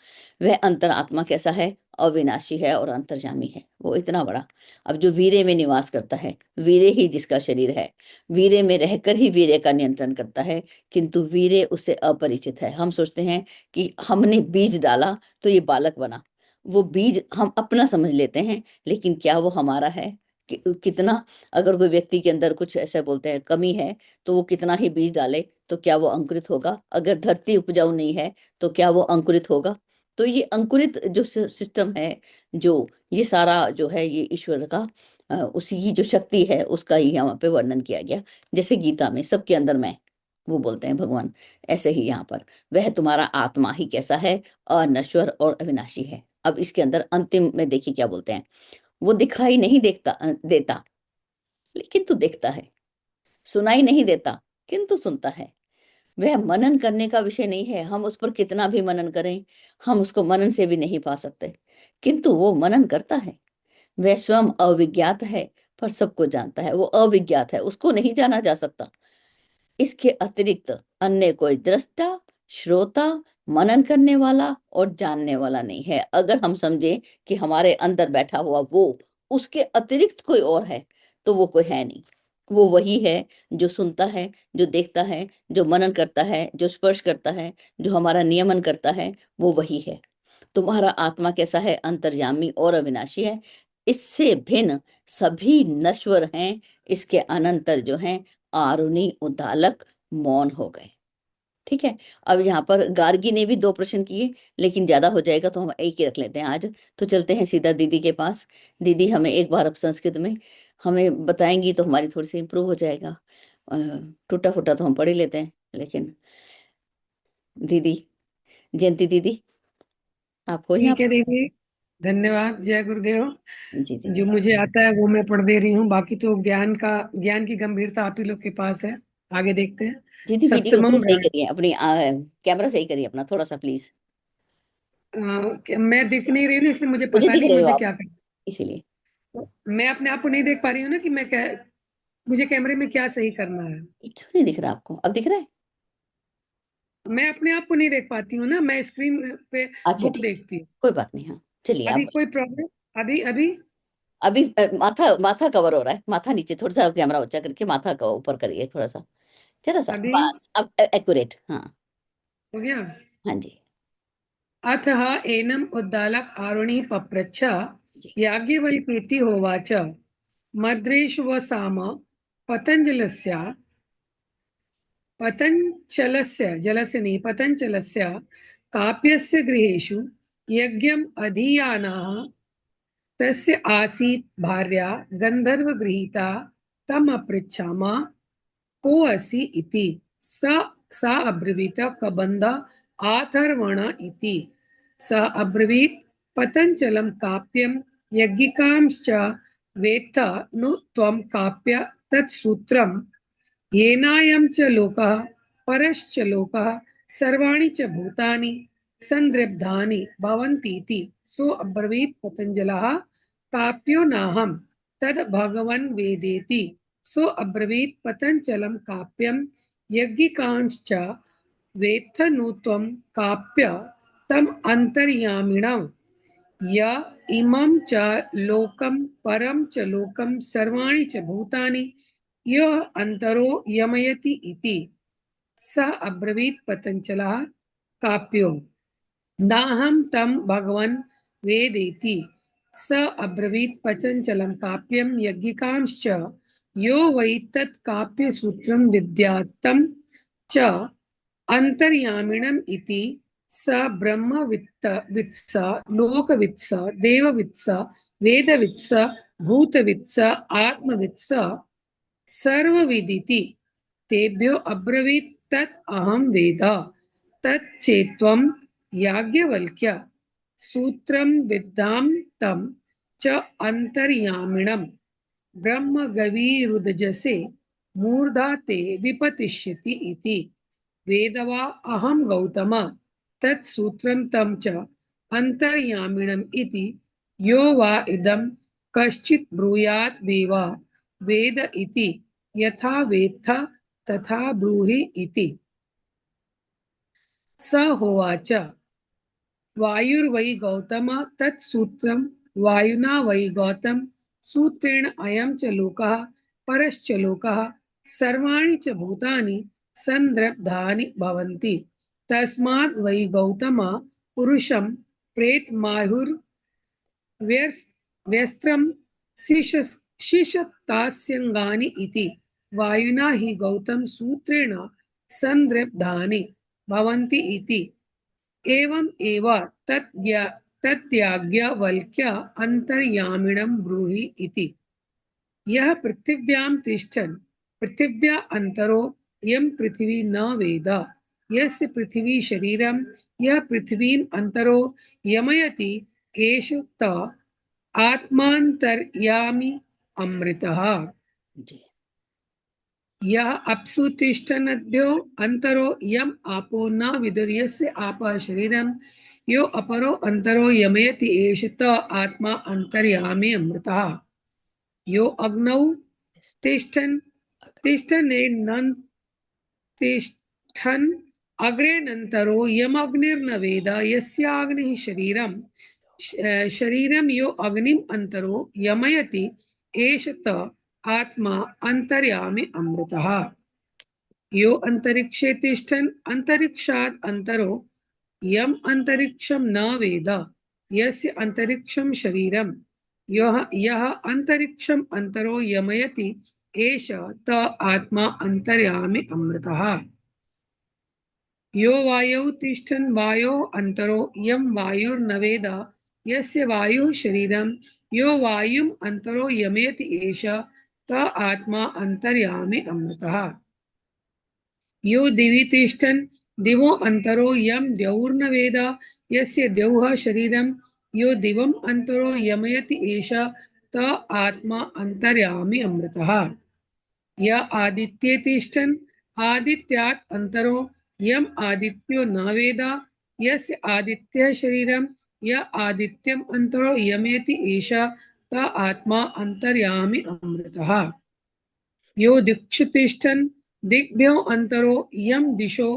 वह अंतरात्मा कैसा है? अविनाशी है और अंतर्जामी है। वो इतना बड़ा। अब जो वीरे में निवास करता है, वीरे ही जिसका शरीर है, वीरे में रहकर ही वीरे का नियंत्रण करता है, किंतु वीरे उससे अपरिचित है। हम सोचते हैं कि हमने बीज डाला तो ये बालक बना। वो बीज हम अपना समझ लेते हैं, लेकिन क्या वो हमारा है? कितना, अगर कोई व्यक्ति के अंदर कुछ ऐसा बोलते हैं कमी है, तो वो कितना ही बीज डाले तो क्या वो अंकुरित होगा? अगर धरती उपजाऊ नहीं है तो क्या वो अंकुरित होगा? तो ये अंकुरित जो सिस्टम है, जो ये सारा जो है, ये ईश्वर का उसी की जो शक्ति है, उसका ही यहाँ पे वर्णन किया गया। जैसे गीता में सबके अंदर मैं, वो बोलते हैं भगवान, ऐसे ही यहाँ पर वह तुम्हारा आत्मा ही कैसा है? अनश्वर और अविनाशी है। अब इसके अंदर अंतिम में देखिए क्या बोलते हैं। वो दिखाई नहीं देता, लेकिन तू देखता है। सुनाई नहीं देता, किंतु सुनता है। वह मनन करने का विषय नहीं है। हम उस पर कितना भी मनन करें, हम उसको मनन से भी नहीं पा सकते, किंतु वो मनन करता है। वह स्वयं अविज्ञात है, पर सबको जानता है। वो अविज्ञात है, उसको नहीं जाना जा सकता। इसके अतिरिक्त अन्य कोई दृष्टा, श्रोता, मनन करने वाला और जानने वाला नहीं है। अगर हम समझे कि हमारे अंदर बैठा हुआ वो, उसके अतिरिक्त कोई और है, तो वो कोई है नहीं। वो वही है जो सुनता है, जो देखता है, जो मनन करता है, जो स्पर्श करता है, जो हमारा नियमन करता है, वो वही है। तुम्हारा आत्मा कैसा है? अंतर्यामी और अविनाशी है। इससे भिन्न सभी नश्वर हैं। इसके अनंतर जो हैं आरुणी, उद्दालक, मौन हो गए। ठीक है। अब यहाँ पर गार्गी ने भी 2 प्रश्न किए, लेकिन ज्यादा हो जाएगा तो हम एक ही रख लेते हैं आज। तो चलते हैं सीधा दीदी के पास। दीदी हमें एक बार अब संस्कृत में हमें बताएंगी तो हमारी थोड़ी सी इम्प्रूव हो जाएगा। टूटा फूटा तो हम पढ़ ही लेते हैं, लेकिन दीदी, जयंती दीदी, आप हो यहाँ ठीक है दीदी, धन्यवाद। जय गुरुदेव। पर? जी जो दीदी। मुझे आता है वो मैं पढ़ दे रही हूँ, बाकी तो ज्ञान की गंभीरता आप ही लोग के पास है। आगे देखते हैं। दीदी वीडियो थोड़ा सप्तमम सही करिए अपनी, कैमरा सही करिए अपना थोड़ा सा प्लीज। मैं दिख नहीं रही हूँ, इसलिए मुझे मुझे पता दिख नहीं रहे हो मुझे आप, क्या करना इसीलिए। है। मैं अपने आप को नहीं देख पा रही हूँ ना कि मैं क्या, मुझे कैमरे में क्या सही करना है। ये क्यों नहीं दिख रहा आपको? अब दिख रहा है? मैं अपने आप को नहीं देख पाती हूँ ना, मैं स्क्रीन पे अच्छा बुक ठीक है, देखती हूँ। कोई बात नहीं। हाँ चलिए अभी आप। कोई प्रॉब्लम? अभी अभी अभी माथा माथा कवर हो रहा है, माथा नीचे थोड़ा सा कैमरा ऊंचा करके माथा का ऊपर करिए थोड़ा सा, जरा सा अभी बस। अब एक्यूरेट, हाँ। हो गया। हाँ जी अथः एनम उद्दालक आरुणि पप्रच्छ जी याज्ञवल्क्येति होवाच मद्रेष्वसाम पतञ्जलस्य पतञ्चलस्य काप्यस्य गृहेषु यज्ञम् अधीयानाः तस्य आसीत् भार्या गन्धर्वगृहीता तम् अपृच्छाम को असि इति सा अब्रवीत कबन्ध आथर्वण इति स अब्रवीत् पतञ्चलं काप्यं यज्ञिकांश्च वेत्थ नु त्वं काप्य तत्सूत्रं येनायं च लोकः परश्च लोकः सर्वाणि च भूतानि संदृब्धानि भवन्तीति सो अब्रवीत् पतञ्जलः काप्यो नाहं तद् भगवन् वेदेति सो अब्रवीत् पतञ्चलं काप्यं यज्ञिकांश्च वेत्थ नु त्वं काप्य तम् अन्तर्यामिणम् य इमं च लोकं परं च लोकं सर्वाणि च भूतानि यः अन्तरो यमयति इति स अब्रवीत् पतञ्जलः काप्यो नाहं तं भगवन् वेदेति स अब्रवीत् पतञ्जलं काप्यं यज्ञिकांश्च यो वै तत् काप्यसूत्रं विद्यात्तं च अन्तर्यामिणम् इति स ब्रह्मवित्स लोकवित्स देववित्स वेदवित्स भूतवित्स आत्मवित्स सर्वविदिति तेभ्यो अब्रवीत् तत् अहं वेद तत् चेत्त्वं याज्ञवल्क्य सूत्रं विद्धां तं च अन्तर्यामिणं ब्रह्म गवीरुदजसे मूर्धा ते विपतिष्यति इति वेदवा अहं गौतम तत् सूत्रं तं च अन्तर्यामिणम् इति यो वा इदं कश्चित् ब्रूयात् देवा वेद इति यथा वेत्थ तथा ब्रूहि इति स होवाच वायुर्वै गौतम तत् सूत्रं वायुना वै गौतम सूत्रेण अयं च लोकः परश्च लोकः सर्वाणि च भूतानि संदृब्धानि भवन्ति तस्माद् वै गौतम पुरुषं प्रेतमाहुर्व्यस्त्रं शिशतास्यङ्गानि इति वायुना हि गौतम सूत्रेण संदृब्धानि भवन्ति इति एवं एव तत्याज्ञवल्क्य अन्तर्यामिणं ब्रूहि इति यः पृथिव्यां तिष्ठन् पृथिव्या अन्तरो यं पृथिवी न वेद यस्य पृथिवी शरीरं यः पृथिवीम् अन्तरो यमयति एष त आत्मान्तर्यामी अमृतः जी यः अप्सु तिष्ठन्नद्भ्यो अन्तरो यम् आपो न विदुर्यस्य आपः शरीरं यो अपरो अन्तरो यमयति एष त आत्मा अन्तर्यामी अमृतः यो अग्नौ तिष्ठन् तिष्ठन्नेनं तिष्ठन् अग्रेनन्तरो यमग्निर्न वेद यस्याग्निः शरीरं यो अग्निम् अन्तरो यमयति एष त आत्मा अन्तर्यामी अमृतः यो अंतरिक्षे तिष्ठन् अंतरिक्षात् अन्तरो यम अंतरिक्षं न वेद यस्य अंतरिक्षं शरीरं यः अंतरिक्षम् अन्तरो यमयति एष त आत्मा अन्तर्यामी अमृतः यो वायौ तिष्ठन् वायोः अन्तरो यं वायुर्न वेद यस्य वायुः शरीरं यो वायुम् अन्तरो यमयति एष त आत्मा अन्तर्यामी अमृतः यो दिवि तिष्ठन् दिवो अन्तरो यं द्यौर्न वेद यस्य द्यौः शरीरं यो दिवम् अन्तरो यमयति एष त आत्मा अन्तर्यामी अमृतः य आदित्ये तिष्ठन् आदित्यात् अन्तरो यम् आदित्यो न वेद यस्य आदित्यः शरीरं य आदित्यम् अन्तरो यमयति एष त आत्मा अन्तर्यामी अमृतः यो दिक्षु तिष्ठन् दिग्भ्यो अन्तरो यं दिशो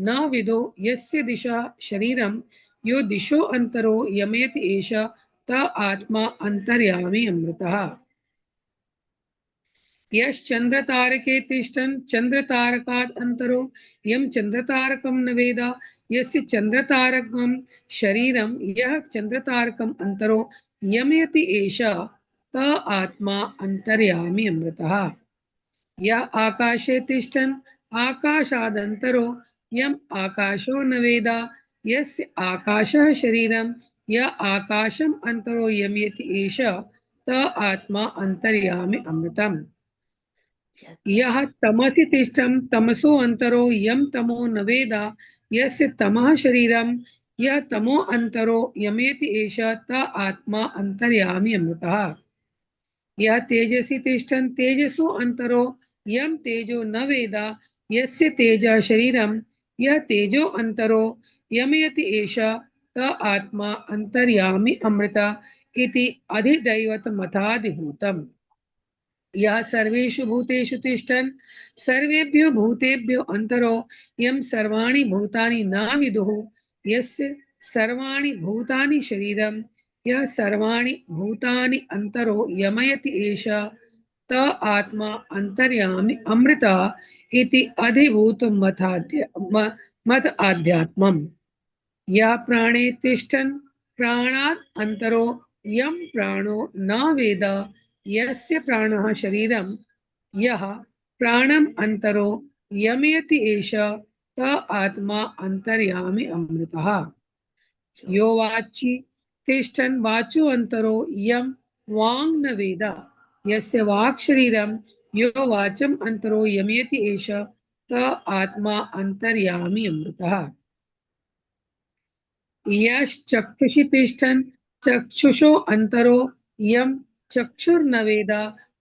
न विदो यस्य दिशा शरीरं यो दिशो अन्तरो यमयति एष त आत्मा अन्तर्यामी अमृतः यश्चन्द्रतारके तिष्ठन् चन्द्रतारकात् अन्तरो यं चन्द्रतारकं न वेद यस्य चंद्रतारकम शरीरम यह चंद्रतारकम अंतरो यमयति एष त आत्मा अंतर्यामी अमृतः। यः आकाशे तिष्ठन् आकाशादन्तरो यम् आकाशो न वेद यस्य आकाशः शरीरं यः आकाशम् अन्तरो यमयति एष त आत्मा अंतर्यामी अमृतम्। यः तमसि तिष्ठन् तमसो अन्तरो यं तमो न वेद यस्य तमः शरीरं यः तमो अन्तरो यमयति एष त आत्मा अंतर्यामी अमृतः। यः तेजसि तिष्ठन् तेजसो अन्तरो यं तेजो न वेद यस्य तेजः शरीरं यः तेजो अन्तरो यमयति एष त आत्मा अंतर्यामी अमृत इति अधिदैवतमथाधिभूतम्। यः सर्वेषु भूतेषु तिष्ठन् सर्वेभ्यो भूतेभ्यो अन्तरो यं सर्वाणि भूतानि न विदुः यस्य सर्वाणि भूतानि शरीरं यः सर्वाणि भूतानि अन्तरो यमयति एष त आत्मा अंतर्यामी अमृत इति मत आध्यात्मम्। यः प्राणे तिष्ठन् प्राणात् अन्तरो यं प्राणो न वेद यस्य प्राणः शरीरं यः प्राणम् अन्तरो यमयति एष त आत्मा अंतर्यामी अमृतः। यो वाचि तिष्ठन् वाचो अन्तरो यं वाङ् न वेद यस्य वाक् शरीरं यो वाचम् अन्तरो यमयति एष त आत्मा अंतर्यामी अमृतः। यश्चक्षुषि तिष्ठन् चक्षुषो अन्तरो यं चक्षुर्न वेद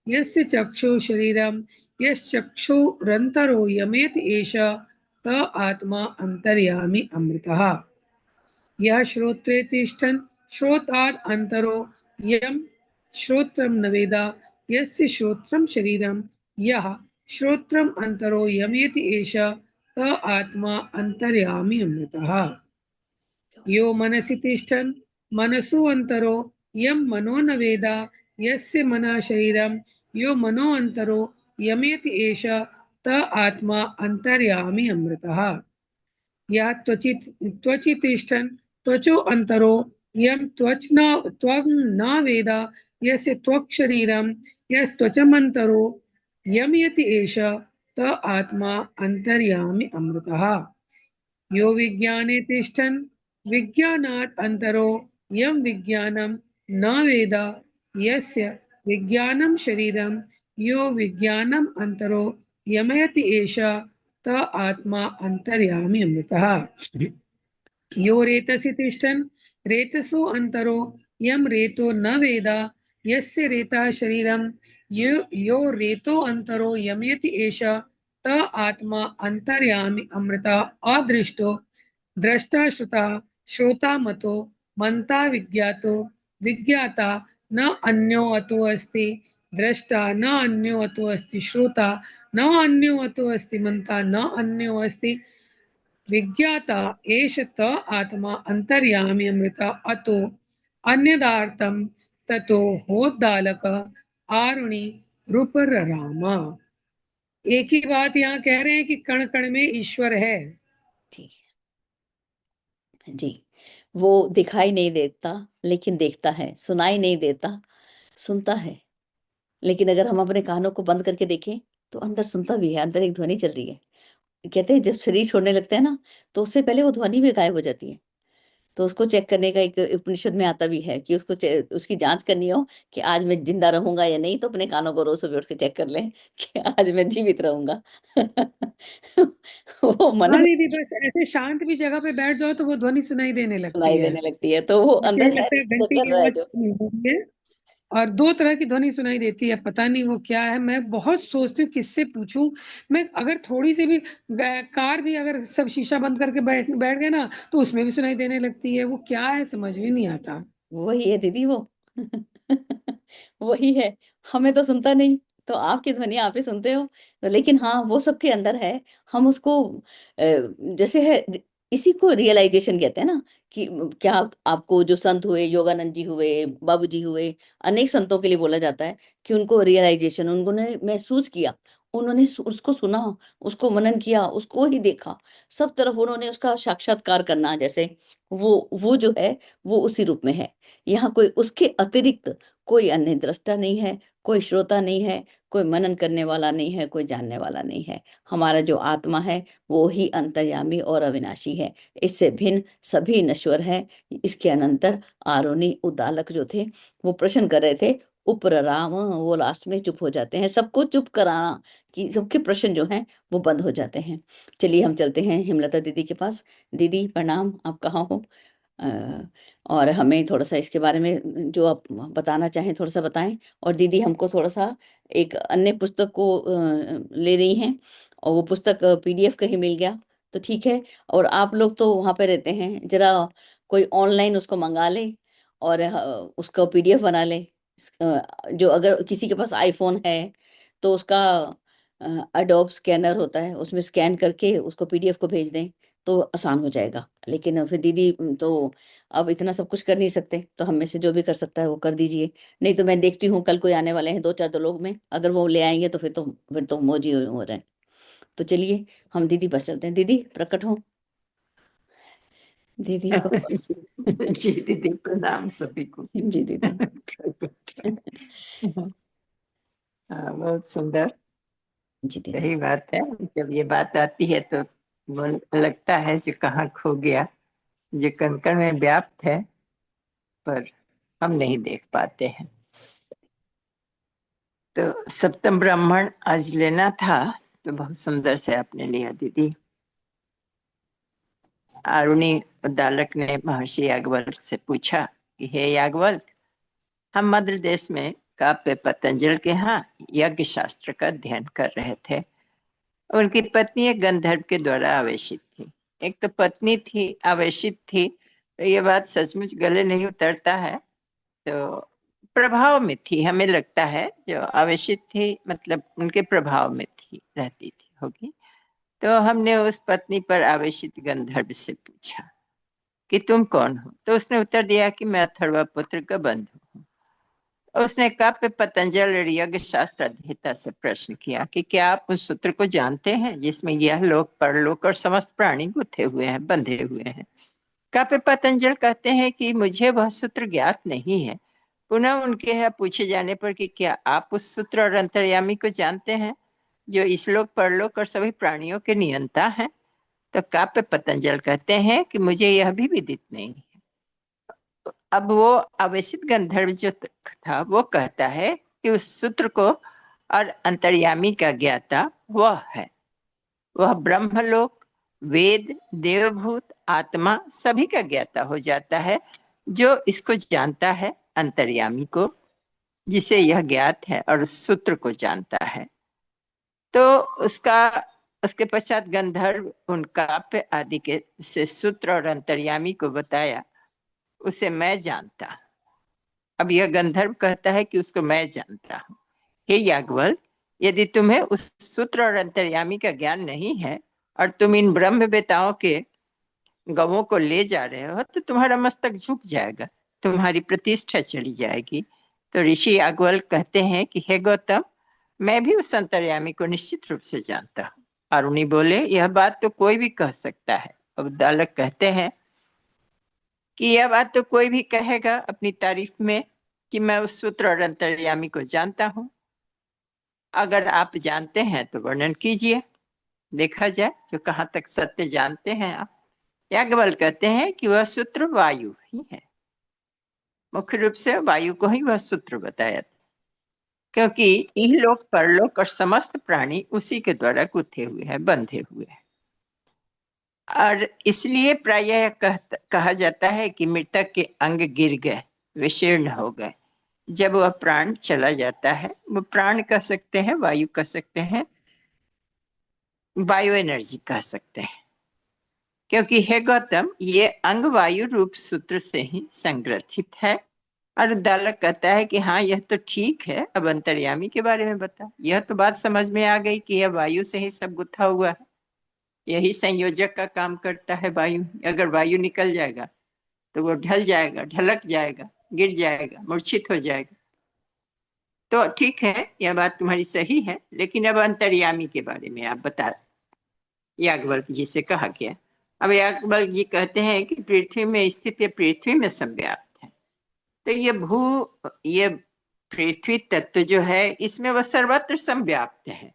यस्य चक्षुः शरीरं यश्चक्षुरन्तरो यमयति एष त आत्मा अंतर्यामी अमृतः। यः श्रोत्रे तिष्ठन् श्रोताद् अन्तरो यं श्रोत्रं न वेद यस्य श्रोत्रं शरीरं यः श्रोत्रम् अन्तरो यमयति एष त आत्मा अंतर्यामी अमृतः। यो मनसि तिष्ठन् मनसो अन्तरो यं मनो न वेद यस्य मनः शरीरं यो मनो अन्तरो यमयति एष त आत्मा अंतर्यामी अमृतः। यः त्वचि तिष्ठन् त्वचो अन्तरो यं त्वं न वेद यस्य त्वक् शरीरं यस्त्वचमन्तरो यमयति एष त आत्मा अंतर्यामी अमृतः। यो विज्ञाने तिष्ठन् विज्ञानात् अन्तरो यं विज्ञानं न वेद यस्य विज्ञानं शरीरं यो विज्ञानम् अन्तरो यमयति एष त आत्मा अंतर्यामी अमृतः। यो रेतसि तिष्ठन् रेतसो अन्तरो यं रेतो न वेद यस्य रेतः शरीरं यो रेतो अन्तरो यमयति एष त आत्मा अंतर्यामी अमृता। अदृष्टो द्रष्टा श्रुता श्रोता मतो मंता विज्ञातो विज्ञाता न अन्यो अतो अस्ति द्रष्टा न अन्यो अतो अस्ति श्रोता न अन्यो अतो अस्ति मंता न अन्यो अस्ति विज्ञाता एष त आत्मा अंतर्यामी अमृता अतो अन्यदार्थं ततो होद्दालक आरुणि रूपर रामा। एक ही बात यहाँ कह रहे हैं कि कण कण में ईश्वर है। जी जी, वो दिखाई नहीं देता लेकिन देखता है, सुनाई नहीं देता सुनता है। लेकिन अगर हम अपने कानों को बंद करके देखें तो अंदर सुनता भी है, अंदर एक ध्वनि चल रही है। कहते हैं जब शरीर छोड़ने लगते हैं ना तो उससे पहले वो ध्वनि भी गायब हो जाती है। तो उसको चेक करने का एक उपनिषद में आता भी है कि उसकी जांच करनी हो कि आज मैं जिंदा रहूंगा या नहीं, तो अपने कानों को रोज सुबह उठ के चेक कर लें कि आज मैं जीवित रहूंगा। वो मन हाँ में दीदी, बस ऐसे शांत भी जगह पे बैठ जाओ तो वो ध्वनि सुनाई देने लगती सुनाई है। देने लगती है, तो वो जैसे अंदर है लगता है तो घंटी कर की रहा है आवाज जो। हो रही है। और दो तरह की ध्वनि सुनाई देती है, पता नहीं वो क्या है। मैं बहुत सोचती हूँ किससे पूछूं। मैं अगर थोड़ी सी भी कार भी अगर सब शीशा बंद करके बैठ बैठ गए ना तो उसमें भी सुनाई देने लगती है। वो क्या है समझ में नहीं आता। वही है दीदी वो। वही है। हमें तो सुनता नहीं, तो आपकी ध्वनि आप ही सुनते हो। तो लेकिन हाँ, वो सबके अंदर है। हम उसको जैसे है, इसी को रियलाइजेशन कहते हैं ना कि क्या आपको जो संत हुए, योगानंद जी हुए, बाबूजी हुए, अनेक संतों के लिए बोला जाता है कि उनको रियलाइजेशन, उन्होंने महसूस किया, उन्होंने उसको सुना, उसको मनन किया, उसको ही देखा, सब तरफ उन्होंने उसका साक्षात्कार करना, जैसे वो जो है वो उसी रूप में है। यहाँ कोई उसके अतिरिक्त कोई अन्य दृष्टा नहीं है, कोई श्रोता नहीं है, कोई मनन करने वाला नहीं है, कोई जानने वाला नहीं है। हमारा जो आत्मा है वो ही अंतर्यामी और अविनाशी है, इससे भिन्न सभी नश्वर है। इसके अनंतर आरोनी उद्दालक जो थे वो प्रश्न कर रहे थे, उपराम वो लास्ट में चुप हो जाते हैं, सबको चुप कराना कि सबके प्रश्न जो हैं वो बंद हो जाते हैं। चलिए हम चलते हैं हेमलता दीदी के पास। दीदी प्रणाम, आप कहाँ हो? अ, और हमें थोड़ा सा इसके बारे में जो आप बताना चाहें थोड़ा सा बताएं। और दीदी हमको थोड़ा सा एक अन्य पुस्तक को ले रही हैं, और वो पुस्तक पीडीएफ कहीं मिल गया तो ठीक है। और आप लोग तो वहाँ पे रहते हैं, जरा कोई ऑनलाइन उसको मंगा ले और उसका पीडीएफ बना ले। जो अगर किसी के पास आईफोन है तो उसका अडोब स्कैनर होता है, उसमें स्कैन करके उसको पीडीएफ को भेज दें तो आसान हो जाएगा। लेकिन फिर दीदी तो अब इतना सब कुछ कर नहीं सकते, तो हम में से जो भी कर सकता है वो कर दीजिए। नहीं तो मैं देखती हूँ, कल कोई आने वाले हैं 2-4 दो लोग में, अगर वो ले आएंगे तो फिर तो मौज ही हो जाए। तो चलिए हम दीदी पास चलते हैं। दीदी प्रकट हो, दीदी को। जी जी दीदी, प्रणाम सभी को। जी दीदी। हाँ, बहुत सुंदर। जी दीदी। सही बात है, जब ये बात आती है तो मन लगता है जो कहाँ खो गया, जो कण कण में व्याप्त है, पर हम नहीं देख पाते हैं। तो सप्तम ब्राह्मण आज लेना था, तो बहुत सुंदर से आपने लिया दीदी। आरुणि उद्दालक ने महर्षि याज्ञवल्क्य से पूछा कि हे याज्ञवल्क्य, हम मध्य देश में काव्य पतंजल के यहाँ यज्ञ शास्त्र का अध्ययन कर रहे थे। उनकी पत्नी एक गंधर्व के द्वारा आवेशित थी। एक तो पत्नी थी, आवेशित थी, तो ये बात सचमुच गले नहीं उतरता है। तो प्रभाव में थी, हमें लगता है जो आवेशित थी मतलब उनके प्रभाव में थी, रहती थी होगी। तो हमने उस पत्नी पर आवेशित गंधर्व से पूछा कि तुम कौन हो? तो उसने उत्तर दिया कि मैं अथर्व पुत्र का बंधु हूँ। उसने काव्य पतंजल और यज्ञ शास्त्र अध्येता से प्रश्न किया कि क्या आप उस सूत्र को जानते हैं जिसमें यह लोक परलोक और समस्त प्राणी गुथे हुए हैं, बंधे हुए हैं? काव्य पतंजल कहते हैं कि मुझे वह सूत्र ज्ञात नहीं है। पुनः उनके यहाँ पूछे जाने पर कि क्या आप उस सूत्र और अंतर्यामी को जानते हैं जो इस लोक परलोक और सभी प्राणियों के नियंता हैं? तो काव्य पतंजल कहते हैं कि मुझे यह भी विदित नहीं है। अब वो आवेशित गंधर्व जो था वो कहता है कि उस सूत्र को और अंतर्यामी का ज्ञाता वह है। वह ब्रह्मलोक, वेद, देवभूत, आत्मा सभी का ज्ञाता हो जाता है जो इसको जानता है, अंतर्यामी को, जिसे यह ज्ञात है और उस सूत्र को जानता है। तो उसके पश्चात गंधर्व उन काव्य आदि के से सूत्र और अंतर्यामी को बताया, उसे मैं जानता। अब यह गंधर्व कहता है कि उसको मैं जानता हूँ। हे याज्ञवल्क्य, यदि तुम्हें उस सूत्र और अंतर्यामी का ज्ञान नहीं है और तुम इन ब्रह्म वेताओं के गवों को ले जा रहे हो तो तुम्हारा मस्तक झुक जाएगा, तुम्हारी प्रतिष्ठा चली जाएगी। तो ऋषि याज्ञवल्क्य कहते हैं कि हे गौतम, मैं भी उस अंतर्यामी को निश्चित रूप से जानता हूँ। अरुणि बोले, यह बात तो कोई भी कह सकता है। अब उद्दालक कहते हैं कि यह बात तो कोई भी कहेगा अपनी तारीफ में कि मैं उस सूत्र और अंतर्यामी को जानता हूं। अगर आप जानते हैं तो वर्णन कीजिए, देखा जाए जो कहाँ तक सत्य जानते हैं आप। याज्ञवल्क्य कहते हैं कि वह सूत्र वायु ही है। मुख्य रूप से वायु को ही वह सूत्र बताया था, क्योंकि इहलोक परलोक और समस्त प्राणी उसी के द्वारा गुथे हुए हैं, बंधे हुए हैं। और इसलिए प्रायः कहा जाता है कि मृतक के अंग गिर गए, विशीर्ण हो गए। जब वह प्राण चला जाता है, वो प्राण कह सकते हैं, वायु कह सकते हैं, बायो एनर्जी कह सकते हैं, क्योंकि हे गौतम, ये अंग वायु रूप सूत्र से ही संग्रथित है। और उद्दालक कहता है कि हाँ, यह तो ठीक है, अब अंतर्यामी के बारे में बता। यह तो बात समझ में आ गई कि यह वायु से ही सब गुथा हुआ है, यही संयोजक का काम करता है वायु। अगर वायु निकल जाएगा तो वो ढल जाएगा, ढलक जाएगा, गिर जाएगा, मूर्छित हो जाएगा। तो ठीक है, यह बात तुम्हारी सही है, लेकिन अब अंतर्यामी के बारे में आप बता। याज्ञवल्क्य जी से कहा गया। अब याज्ञवल्क्य जी कहते हैं कि पृथ्वी में स्थित, या पृथ्वी में संव्याप्त है। तो ये पृथ्वी तत्व जो है, इसमें वह सर्वत्र संव्याप्त है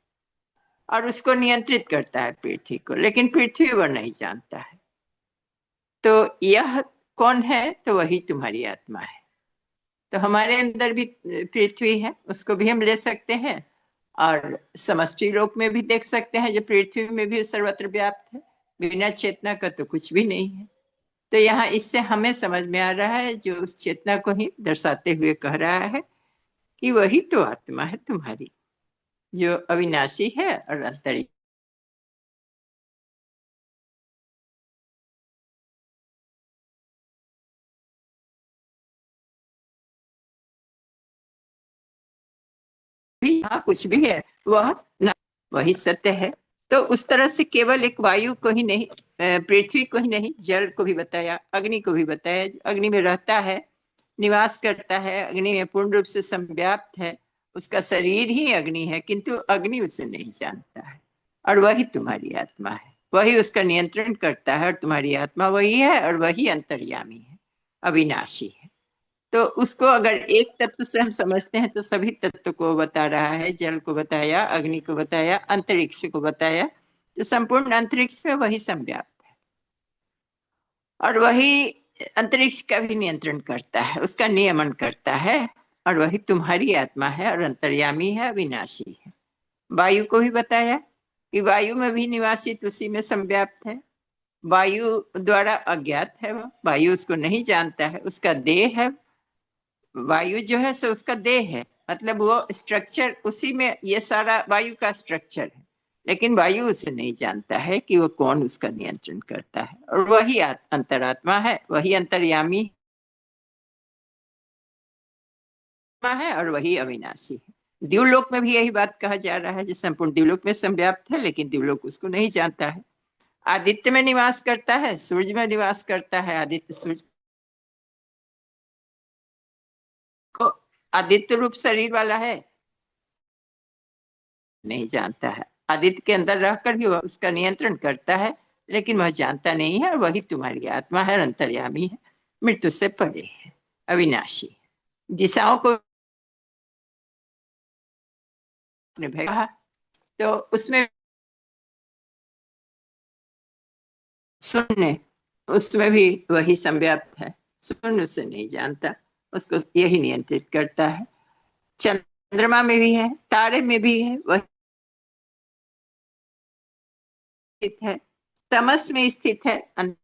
और उसको नियंत्रित करता है पृथ्वी को, लेकिन पृथ्वी वह नहीं जानता है। तो यह कौन है? तो वही तुम्हारी आत्मा है। तो हमारे अंदर भी पृथ्वी है, उसको भी हम ले सकते हैं, और समष्टि लोक में भी देख सकते हैं जो पृथ्वी में भी सर्वत्र व्याप्त है। बिना चेतना का तो कुछ भी नहीं है। तो यहाँ इससे हमें समझ में आ रहा है, जो उस चेतना को ही दर्शाते हुए कह रहा है कि वही तो आत्मा है तुम्हारी, जो अविनाशी है और अंतरी। भी हाँ कुछ भी है वह न, वही सत्य है। तो उस तरह से केवल एक वायु को ही नहीं, पृथ्वी को ही नहीं, जल को भी बताया, अग्नि को भी बताया। अग्नि में रहता है, निवास करता है, अग्नि में पूर्ण रूप से संव्याप्त है, उसका शरीर ही अग्नि है, किंतु अग्नि उसे नहीं जानता है। और वही तुम्हारी आत्मा है, वही उसका नियंत्रण करता है, और तुम्हारी आत्मा वही है, और वही अंतर्यामी है, अविनाशी है। तो उसको अगर एक तत्व से हम समझते हैं तो सभी तत्व को बता रहा है। जल को बताया, अग्नि को बताया, अंतरिक्ष को बताया। तो संपूर्ण अंतरिक्ष में वही संव्याप्त है, और वही अंतरिक्ष का भी नियंत्रण करता है, उसका नियमन करता है। और वही तुम्हारी आत्मा है, और अंतर्यामी है, अविनाशी है। वायु को भी बताया कि वायु में भी निवासित, उसी में संव्याप्त है। वायु द्वारा अज्ञात है, वह वायु उसको नहीं जानता है, उसका देह है। वायु जो है सो उसका देह है, मतलब वो स्ट्रक्चर उसी में, ये सारा वायु का स्ट्रक्चर है, लेकिन वायु उसे नहीं जानता है कि वो कौन उसका नियंत्रण करता है। और वही अंतरात्मा है, वही अंतर्यामी है, और वही अविनाशी है। द्युलोक में भी यही बात कहा जा रहा है, जो संपूर्ण द्युलोक में संव्याप्त है, लेकिन द्युलोक उसको नहीं जानता है। आदित्य में निवास करता है, सूर्य में निवास करता है। आदित्य सूर्य को आदित्य रूप शरीर वाला है, नहीं जानता है। आदित्य के अंदर रहकर भी वह उसका नियंत्रण करता है, लेकिन वह जानता नहीं है। वही तुम्हारी आत्मा है, अंतर्यामी है, मृत्यु से परे है, अविनाशी है। दिशाओं को कहा तो उसमें शून्य, उसमें भी वही संव्याप्त है। शून्य उसे नहीं जानता, उसको यही नियंत्रित करता है। चंद्रमा में भी है, तारे में भी है, वही स्थित है। तमस में स्थित है, अंधेरे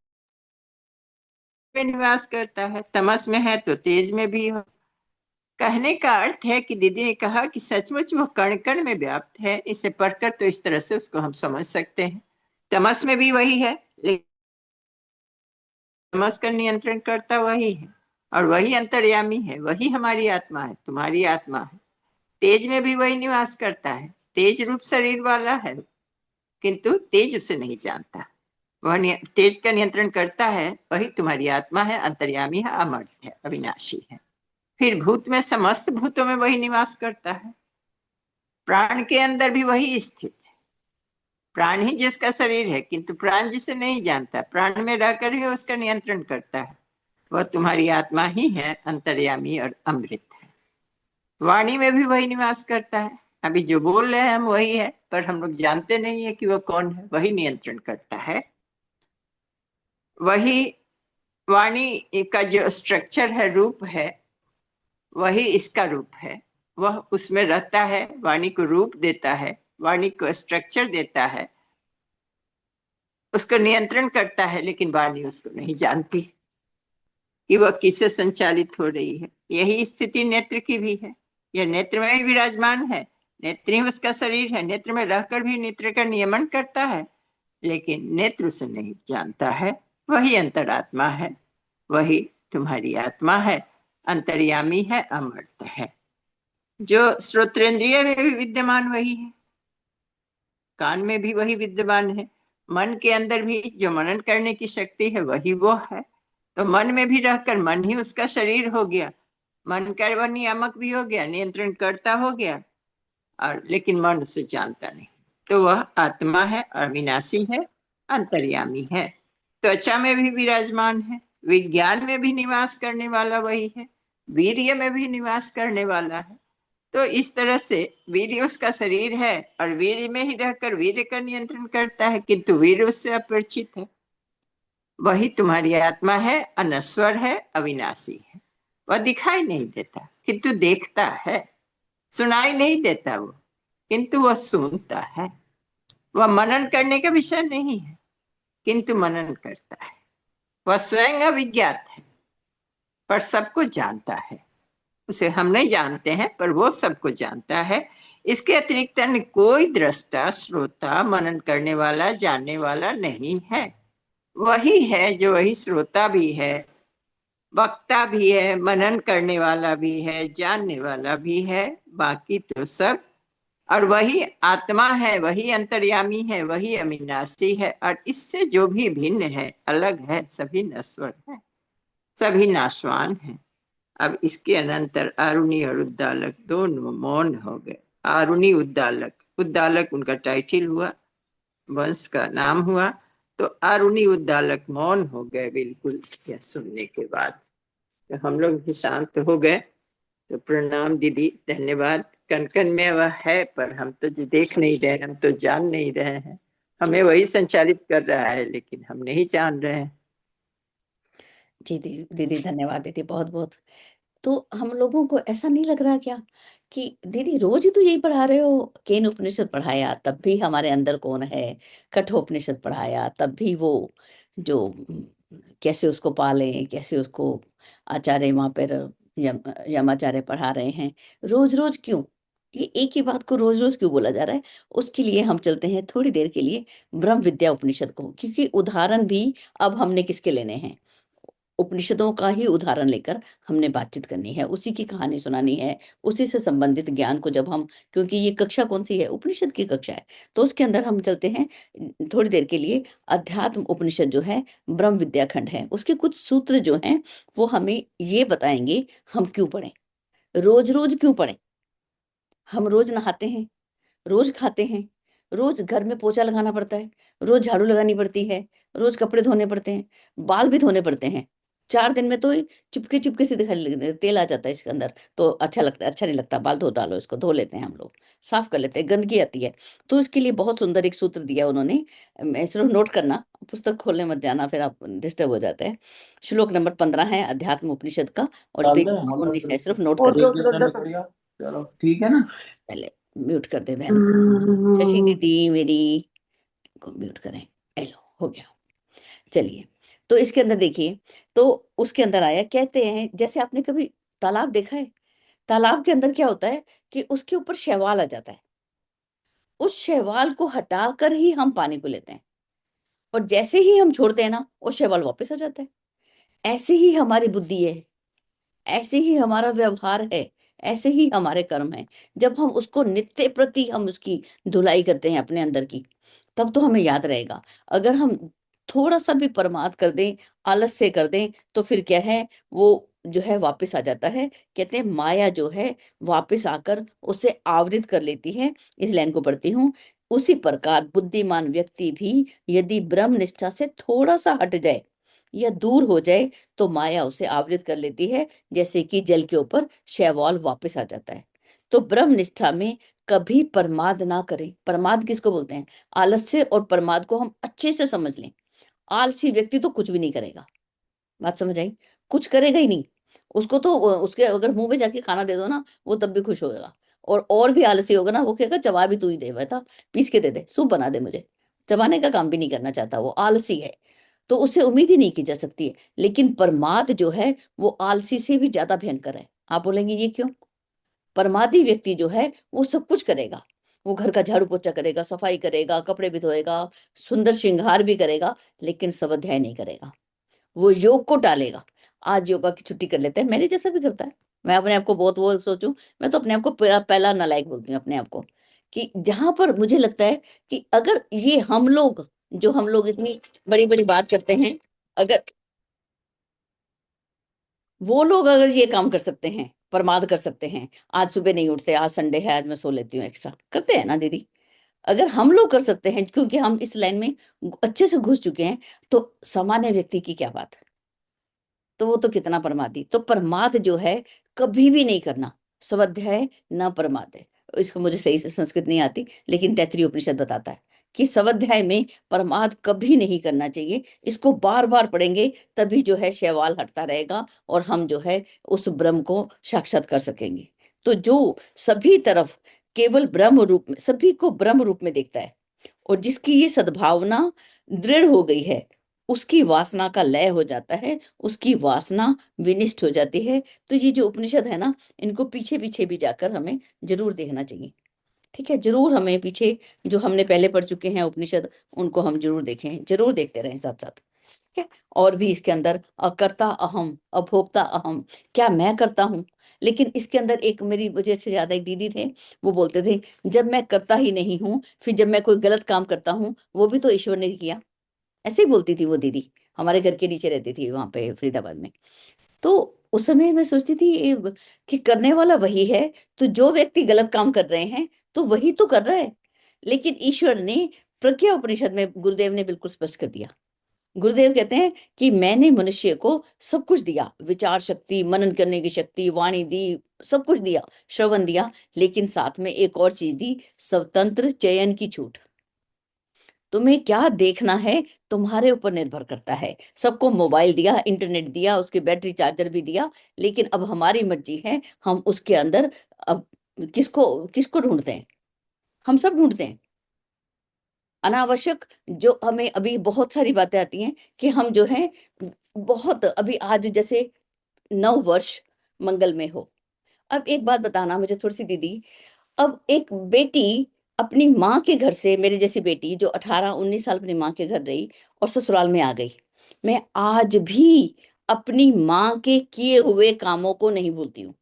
में निवास करता है। तमस में है तो तेज में भी हो। कहने का अर्थ है कि दीदी ने कहा कि सचमुच वो कण कण में व्याप्त है। इसे पढ़कर तो इस तरह से उसको हम समझ सकते हैं। तमस में भी वही है, लेकिन तमस का नियंत्रण करता वही है, और वही अंतर्यामी है, वही हमारी आत्मा है, तुम्हारी आत्मा है। तेज में भी वही निवास करता है, तेज रूप शरीर वाला है, किंतु तेज उसे नहीं जानता। वह तेज का नियंत्रण करता है, वही तुम्हारी आत्मा है, अंतर्यामी है, अमर्त्य है, अविनाशी है। फिर भूत में, समस्त भूतों में वही निवास करता है। प्राण के अंदर भी वही स्थित है। प्राण ही जिसका शरीर है, किंतु प्राण जिसे नहीं जानता, प्राण में रहकर ही उसका नियंत्रण करता है। वह तुम्हारी आत्मा ही है, अंतर्यामी और अमृत है। वाणी में भी वही निवास करता है। अभी जो बोल रहे हैं हम वही है, पर हम लोग जानते नहीं है कि वो कौन है। वही नियंत्रण करता है। वही वाणी का जो स्ट्रक्चर है, रूप है, वही इसका रूप है। वह उसमें रहता है, वाणी को रूप देता है, वाणी को स्ट्रक्चर देता है, उसको नियंत्रण करता है, लेकिन वाणी उसको नहीं जानती कि वह किससे संचालित हो रही है। यही स्थिति नेत्र की भी है। यह नेत्र में ही विराजमान है, नेत्र ही उसका शरीर है। नेत्र में रहकर भी नेत्र का नियमन करता है, लेकिन नेत्र उसे नहीं जानता है। वही अंतरात्मा है, वही तुम्हारी आत्मा है, अंतर्यामी है, अमर्त्य है। जो श्रोत्रेंद्रिय में भी विद्यमान वही है, कान में भी वही विद्यमान है, मन के अंदर भी जो मनन करने की शक्ति है वही वो है। तो मन में भी रहकर, मन ही उसका शरीर हो गया, मन का वह नियामक भी हो गया, नियंत्रण करता हो गया, और लेकिन मन उसे जानता नहीं। तो वह आत्मा है, अविनाशी है, अंतर्यामी है, त्वचा में भी विराजमान है, विज्ञान में भी निवास करने वाला वही है, वीर्य में भी निवास करने वाला है। तो इस तरह से वीर्य उसका शरीर है और वीर्य में ही रहकर वीर्य का नियंत्रण करता है, किंतु वीर्य उससे अपरिचित है। वही तुम्हारी आत्मा है, अनश्वर है, अविनाशी है। वह दिखाई नहीं देता किंतु देखता है, सुनाई नहीं देता वो, किंतु वह सुनता है। वह मनन करने का विषय नहीं है, किंतु मनन करता है। वह स्वयं अविज्ञात है पर सबको जानता है। उसे हम नहीं जानते हैं पर वो सबको जानता है। इसके अतिरिक्त अन्य कोई दृष्टा, श्रोता, मनन करने वाला, जानने वाला नहीं है। वही है जो वही श्रोता भी है, वक्ता भी है, मनन करने वाला भी है, जानने वाला भी है, बाकी तो सब। और वही आत्मा है, वही अंतर्यामी है, वही अविनाशी है, और इससे जो भी भिन्न है, अलग है, सभी नश्वर है, सभी नाशवान है। अब इसके अनंतर आरुणि और उद्दालक दोनों मौन हो गए। आरुणि उद्दालक, उद्दालक उनका टाइटल हुआ, वंश का नाम हुआ। तो आरुणि उद्दालक मौन हो गए बिल्कुल यह सुनने के बाद। तो हम लोग भी शांत हो गए। तो प्रणाम दीदी, धन्यवाद। कनकन में वह है पर हम तो जी देख नहीं रहे, हम तो जान नहीं रहे हैं। हमें वही संचालित कर रहा है लेकिन हम नहीं जान रहे हैं। जी दीदी, दीदी धन्यवाद दीदी, बहुत बहुत। तो हम लोगों को ऐसा नहीं लग रहा क्या कि दीदी रोज ही तो यही पढ़ा रहे हो, केन उपनिषद पढ़ाया तब भी हमारे अंदर कौन है, कठोपनिषद पढ़ाया तब भी वो जो कैसे उसको पालें, कैसे उसको आचार्य वहां पर यमाचार्य पढ़ा रहे हैं। रोज रोज क्यों ये एक ही बात को रोज रोज क्यों बोला जा रहा है? उसके लिए हम चलते हैं थोड़ी देर के लिए ब्रह्म विद्या उपनिषद को, क्योंकि उदाहरण भी अब हमने किसके लेने हैं? उपनिषदों का ही उदाहरण लेकर हमने बातचीत करनी है, उसी की कहानी सुनानी है, उसी से संबंधित ज्ञान को जब हम, क्योंकि ये कक्षा कौन सी है? उपनिषद की कक्षा है। तो उसके अंदर हम चलते हैं थोड़ी देर के लिए। अध्यात्म उपनिषद जो है ब्रह्म विद्या खंड है, उसके कुछ सूत्र जो हैं वो हमें ये बताएंगे हम क्यों पढ़ें, रोज रोज क्यों पढ़ें। हम रोज नहाते हैं, रोज खाते हैं, रोज घर में पोछा लगाना पड़ता है, रोज झाड़ू लगानी पड़ती है, रोज कपड़े धोने पड़ते हैं, बाल भी धोने पड़ते हैं। 4 दिन में तो चिपके चिपके से दिखाई लगने, तेल आ जाता है इसके अंदर, तो अच्छा लगता है, अच्छा नहीं लगता। बाल धो डालो, इसको धो लेते हैं हम लोग, साफ कर लेते हैं, गंदगी आती है। तो इसके लिए बहुत सुंदर एक सूत्र दिया उन्होंने, मैं सिर्फ नोट करना, पुस्तक खोलने मत जाना फिर आप डिस्टर्ब हो जाते हैं। श्लोक नंबर 15 है अध्यात्म उपनिषद का और पेज 19 है, सिर्फ नोट कर लो। चलो ठीक है ना। पहले म्यूट कर दे बहन को, शशि दीदी मेरी को म्यूट करें। एलो हो गया। चलिए, तो इसके अंदर देखिए, तो उसके अंदर आया, कहते हैं जैसे आपने कभी तालाब देखा है, तालाब के अंदर क्या होता है कि उसके ऊपर शैवाल आ जाता है, उस शैवाल को हटाकर ही हम पानी को लेते हैं, और जैसे ही हम छोड़ते हैं ना वो शैवाल वापस आ जाता है। ऐसे ही हमारी बुद्धि है, ऐसे ही हमारा व्यवहार है, ऐसे ही हमारे कर्म है। जब हम उसको नित्य प्रति हम उसकी धुलाई करते हैं अपने अंदर की, तब तो हमें याद रहेगा। अगर हम थोड़ा सा भी प्रमाद कर दें, आलस से कर दें, तो फिर क्या है, वो जो है वापस आ जाता है। कहते हैं माया जो है वापस आकर उसे आवृत कर लेती है। इस लाइन को पढ़ती हूँ। उसी प्रकार बुद्धिमान व्यक्ति भी यदि ब्रह्म निष्ठा से थोड़ा सा हट जाए या दूर हो जाए तो माया उसे आवृत कर लेती है, जैसे कि जल के ऊपर शैवाल वापस आ जाता है। तो ब्रह्म निष्ठा में कभी प्रमाद ना करें। प्रमाद किसको बोलते हैं? आलस्य और प्रमाद को हम अच्छे से समझ लें। आलसी व्यक्ति तो कुछ भी नहीं करेगा, बात समझ आई? कुछ करेगा ही नहीं। उसको तो उसके अगर मुंह में जाके खाना दे दो ना, वो तब भी खुश होगा। और भी आलसी होगा ना, वो कहेगा चबा भी तू ही दे, बेटा पीस के दे दे, सूप बना दे मुझे। चबाने का काम भी नहीं करना चाहता, वो आलसी है। तो उससे उम्मीद ही नहीं की जा सकती है। लेकिन प्रमाद जो है वो आलसी से भी ज्यादा भयंकर है। आप बोलेंगे ये क्यों? प्रमादी व्यक्ति जो है वो सब कुछ करेगा, वो घर का झाड़ू पोछा करेगा, सफाई करेगा, कपड़े भी धोएगा, सुंदर श्रृंगार भी करेगा, लेकिन स्वाध्याय नहीं करेगा। वो योग को टालेगा। आज योगा की छुट्टी कर लेते हैं, मेरे जैसा भी करता है। मैं अपने आप को बहुत वो सोचूं, मैं तो अपने आप को पहला नालायक बोलती हूँ अपने आप को, कि जहां पर मुझे लगता है कि अगर ये हम लोग इतनी बड़ी बड़ी बात करते हैं, अगर वो लोग अगर ये काम कर सकते हैं, प्रमाद कर सकते हैं, आज सुबह नहीं उठते, आज संडे है, आज मैं सो लेती हूँ एक्स्ट्रा, करते हैं ना दीदी? अगर हम लोग कर सकते हैं क्योंकि हम इस लाइन में अच्छे से घुस चुके हैं, तो सामान्य व्यक्ति की क्या बात है? तो वो तो कितना प्रमादी। तो प्रमाद जो है कभी भी नहीं करना, स्वाध्याय न प्रमाद है। इसको मुझे सही से संस्कृत नहीं आती, लेकिन तैत्तिरीय उपनिषद बताता है कि स्वाध्याय में प्रमाद कभी नहीं करना चाहिए। इसको बार बार पढ़ेंगे तभी जो है शैवाल हटता रहेगा और हम जो है उस ब्रह्म को साक्षात कर सकेंगे। तो जो सभी तरफ केवल ब्रह्म रूप में, सभी को ब्रह्म रूप में देखता है और जिसकी ये सद्भावना दृढ़ हो गई है, उसकी वासना का लय हो जाता है, उसकी वासना विनिष्ट हो जाती है। तो ये जो उपनिषद है ना, इनको पीछे पीछे भी जाकर हमें जरूर देखना चाहिए। ठीक है, जरूर हमें पीछे जो हमने पहले पढ़ चुके हैं उपनिषद, उनको हम जरूर देखें, जरूर देखते रहें साथ साथ। ठीक है, और भी इसके अंदर अकर्ता अहम, अभोक्ता अहम, क्या मैं करता हूँ? लेकिन इसके अंदर एक मेरी, मुझे अच्छे ज्यादा एक दीदी थे, वो बोलते थे जब मैं करता ही नहीं हूँ, फिर जब मैं कोई गलत काम करता हूँ, वो भी तो ईश्वर ने किया। ऐसे ही बोलती थी वो दीदी, हमारे घर के नीचे रहती थी वहां पे फरीदाबाद में। तो उस समय मैं सोचती थी कि करने वाला वही है, तो जो व्यक्ति गलत काम कर रहे हैं तो वही तो कर रहा है। लेकिन ईश्वर ने प्रज्ञा उपनिषद में, गुरुदेव ने बिल्कुल स्पष्ट कर दिया। गुरुदेव कहते हैं कि मैंने मनुष्य को सब कुछ दिया, विचार शक्ति, मनन करने की शक्ति, वाणी दी, सब कुछ दिया, श्रवण दिया, लेकिन साथ में एक और चीज दी, स्वतंत्र चयन की छूट। तुम्हें क्या देखना है तुम्हारे ऊपर निर्भर करता है। सबको मोबाइल दिया, इंटरनेट दिया, उसके बैटरी चार्जर भी दिया, लेकिन अब हमारी मर्जी है हम उसके अंदर अब किसको किसको ढूंढते हैं? हम सब ढूंढते हैं अनावश्यक। जो हमें अभी बहुत सारी बातें आती हैं कि हम जो है बहुत, अभी आज जैसे 9 वर्ष मंगल में हो। अब एक बात बताना मुझे थोड़ी सी दीदी, अब एक बेटी अपनी माँ के घर से, मेरी जैसी बेटी जो 18-19 साल अपनी माँ के घर रही और ससुराल में आ गई, मैं आज भी अपनी माँ के किए हुए कामों को नहीं भूलती हूँ।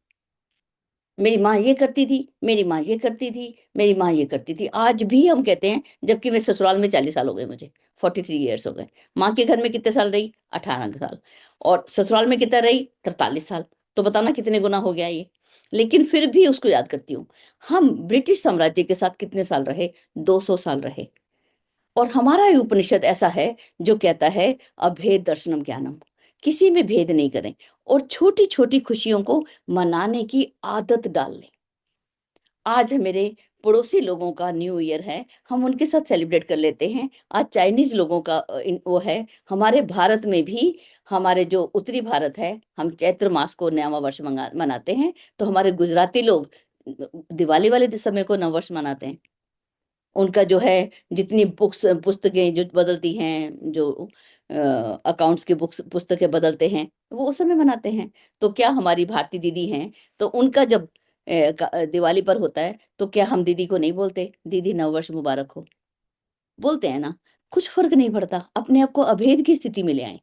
मेरी माँ ये करती थी, मेरी माँ ये करती थी, मेरी माँ ये करती थी, आज भी हम कहते हैं। जबकि मैं ससुराल में 40 साल हो गए, मुझे 43 ईयर्स हो गए। माँ के घर में कितने साल रही? 18 साल। और ससुराल में कितना रही? 43 साल। तो बताना कितने गुना हो गया ये। लेकिन फिर भी उसको याद करती हूँ। हम ब्रिटिश साम्राज्य के साथ कितने साल रहे? 200 साल रहे। और हमारा ये उपनिषद ऐसा है जो कहता है अभेद दर्शनम ज्ञानम, किसी में भेद नहीं करें और छोटी छोटी खुशियों को मनाने की आदत डाल लें। आज मेरे पड़ोसी लोगों का न्यू ईयर है, हम उनके साथ सेलिब्रेट कर लेते हैं। आज चाइनीज लोगों का वो है। हमारे भारत में भी, हमारे जो उत्तरी भारत है, हम चैत्र मास को नया वर्ष मनाते हैं। तो हमारे गुजराती लोग दिवाली वाले समय को नव वर्ष मनाते हैं। उनका जो है जितनी बुक्स, पुस्तकें जो बदलती हैं, जो अकाउंट्स की बुक्स, पुस्तकें बदलते हैं, वो उस समय मनाते हैं। तो क्या हमारी भारती दीदी हैं, तो उनका जब दिवाली पर होता है, तो क्या हम दीदी को नहीं बोलते दीदी नववर्ष मुबारक हो? बोलते हैं ना। कुछ फर्क नहीं पड़ता, अपने आप को अभेद की स्थिति में ले आए,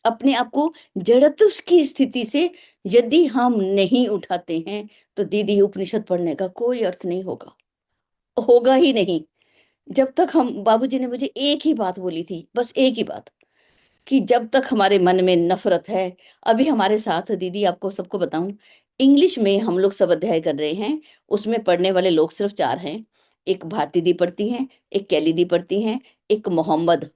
अपने आप को जड़त्व की स्थिति से यदि हम नहीं उठाते हैं, तो दीदी उपनिषद पढ़ने का कोई अर्थ नहीं होगा, होगा ही नहीं। जब तक हम, बाबूजी ने मुझे एक ही बात बोली थी, बस एक ही बात, कि जब तक हमारे मन में नफरत है। अभी हमारे साथ दीदी, आपको सबको बताऊं, इंग्लिश में हम लोग सब अध्याय कर रहे हैं, उसमें पढ़ने वाले लोग सिर्फ 4 हैं। एक भारती दी पढ़ती हैं, एक कैली दी पढ़ती हैं, एक मोहम्मद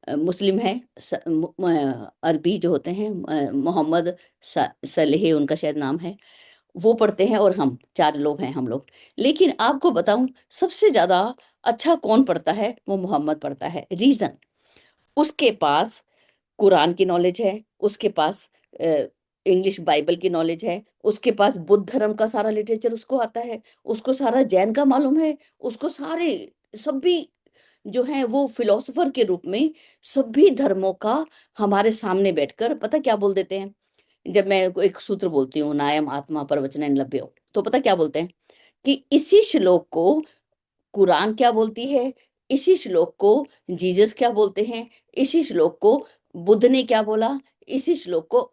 मुस्लिम है, अरबी जो होते हैं, मोहम्मद सलेह उनका शायद नाम है, वो पढ़ते हैं, और हम 4 लोग हैं हम लोग। लेकिन आपको बताऊं, सबसे ज्यादा अच्छा कौन पढ़ता है? वो मोहम्मद पढ़ता है। रीजन, उसके पास कुरान की नॉलेज है, उसके पास इंग्लिश बाइबल की नॉलेज है, उसके पास बुद्ध धर्म का सारा लिटरेचर उसको आता है, उसको सारा जैन का मालूम है, उसको सारे सभी जो है वो फिलोसोफर के रूप में सभी धर्मों का हमारे सामने बैठकर पता क्या बोल देते हैं। जब मैं एक सूत्र बोलती हूँ, नायम आत्मा प्रवचन लभ्यो, तो पता क्या बोलते हैं कि इसी श्लोक को कुरान क्या बोलती है, इसी श्लोक को जीसस क्या बोलते हैं, इसी श्लोक को बुद्ध ने क्या बोला, इसी श्लोक को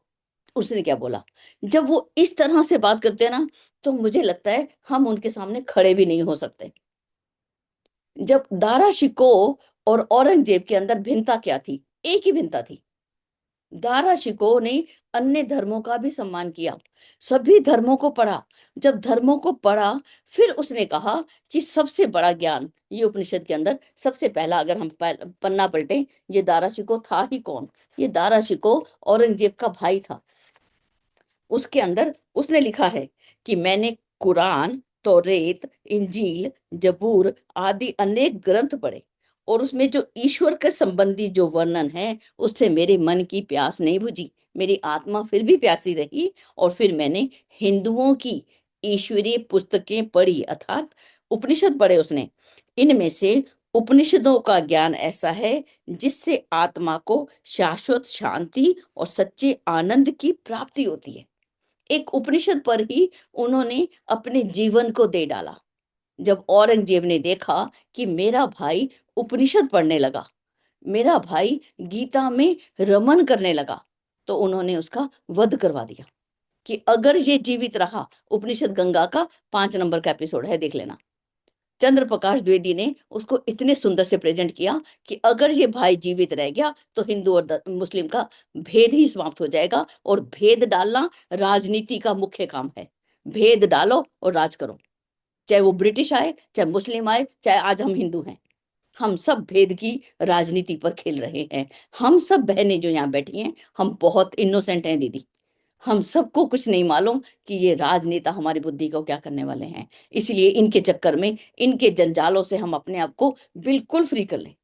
उसने क्या बोला। जब वो इस तरह से बात करते हैं ना, तो मुझे लगता है हम उनके सामने खड़े भी नहीं हो सकते। जब दारा शिको और औरंगजेब के अंदर भिन्नता क्या थी? एक ही भिन्नता थी, दारा शिकोह ने अन्य धर्मों का भी सम्मान किया, सभी धर्मों को पढ़ा। जब धर्मों को पढ़ा, फिर उसने कहा कि सबसे बड़ा ज्ञान ये उपनिषद के अंदर सबसे पहला, अगर हम पन्ना पलटे, ये दारा शिकोह था ही कौन? ये दारा शिकोह औरंगजेब का भाई था। उसके अंदर उसने लिखा है कि मैंने कुरान, तौरेत, इंजील, जबूर आदि अनेक ग्रंथ पढ़े, और उसमें जो ईश्वर के संबंधी जो वर्णन है, उससे मेरे मन की प्यास नहीं बुझी, मेरी आत्मा फिर भी प्यासी रही। और फिर मैंने हिंदुओं की ईश्वरीय पुस्तकें पढ़ी, अर्थात उपनिषद पढ़े उसने। इनमें से उपनिषदों का ज्ञान ऐसा है जिससे आत्मा को शाश्वत शांति और सच्चे आनंद की प्राप्ति होती है। एक उपनिषद पर ही उन्होंने अपने जीवन को दे डाला। जब औरंगजेब ने देखा कि मेरा भाई उपनिषद पढ़ने लगा, मेरा भाई गीता में रमन करने लगा, तो उन्होंने उसका वध करवा दिया कि अगर ये जीवित रहा, उपनिषद गंगा का 5 नंबर का एपिसोड है, देख लेना। चंद्र प्रकाश द्विवेदी ने उसको इतने सुंदर से प्रेजेंट किया कि अगर ये भाई जीवित रह गया तो हिंदू और मुस्लिम का भेद ही समाप्त हो जाएगा। और भेद डालना राजनीति का मुख्य काम है। भेद डालो और राज करो, चाहे वो ब्रिटिश आए, चाहे मुस्लिम आए, चाहे आज हम हिंदू हैं, हम सब भेद की राजनीति पर खेल रहे हैं। हम सब बहनें जो यहाँ बैठी हैं, हम बहुत इनोसेंट हैं दीदी। हम सबको कुछ नहीं मालूम कि ये राजनेता हमारी बुद्धि को क्या करने वाले हैं। इसलिए इनके चक्कर में, इनके जंजालों से हम अपने आप को बिल्कुल फ्री कर लें,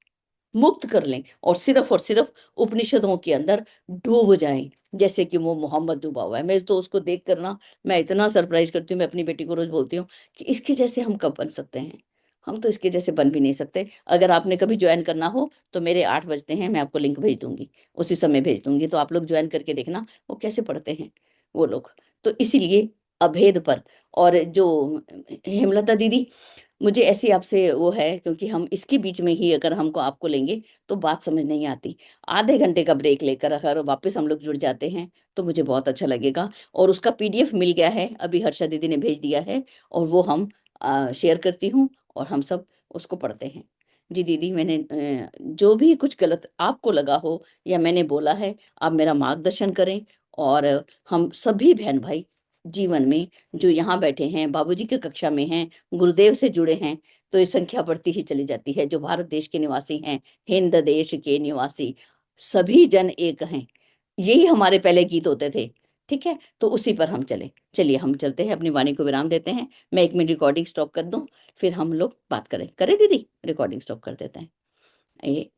मुक्त कर लें, और सिर्फ उपनिषदों के अंदर डूब जाएं, जैसे कि वो मोहम्मद डूबा हुआ है। मैं तो उसको देख कर ना, मैं इतना सरप्राइज करती हूँ। मैं अपनी बेटी को रोज बोलती हूँ कि इसके जैसे हम कब बन सकते हैं? हम तो इसके जैसे बन भी नहीं सकते। अगर आपने कभी ज्वाइन करना हो तो मेरे 8 बजते हैं, मैं आपको लिंक भेज दूंगी, उसी समय भेज दूंगी, तो आप लोग ज्वाइन करके देखना वो कैसे पढ़ते हैं वो लोग। तो इसीलिए अभेद पर, और जो हेमलता दीदी, मुझे ऐसी आपसे वो है, क्योंकि हम इसके बीच में ही अगर हमको आपको लेंगे तो बात समझ नहीं आती। आधे घंटे का ब्रेक लेकर अगर वापस हम लोग जुड़ जाते हैं तो मुझे बहुत अच्छा लगेगा। और उसका पीडीएफ मिल गया है, अभी हर्षा दीदी ने भेज दिया है, और वो हम शेयर करती हूँ और हम सब उसको पढ़ते हैं। जी दीदी, मैंने जो भी कुछ गलत आपको लगा हो या मैंने बोला है, आप मेरा मार्गदर्शन करें। और हम सभी बहन भाई जीवन में जो यहाँ बैठे हैं, बाबूजी की कक्षा में हैं, गुरुदेव से जुड़े हैं, तो ये संख्या बढ़ती ही चली जाती है। जो भारत देश के निवासी हैं, हिंद देश के निवासी, सभी जन एक हैं, यही हमारे पहले गीत होते थे। ठीक है, तो उसी पर हम चले। चलिए हम चलते हैं, अपनी वाणी को विराम देते हैं। मैं 1 मिनट रिकॉर्डिंग स्टॉप कर दूं, फिर हम लोग बात करें दीदी। रिकॉर्डिंग स्टॉप कर देते हैं। ये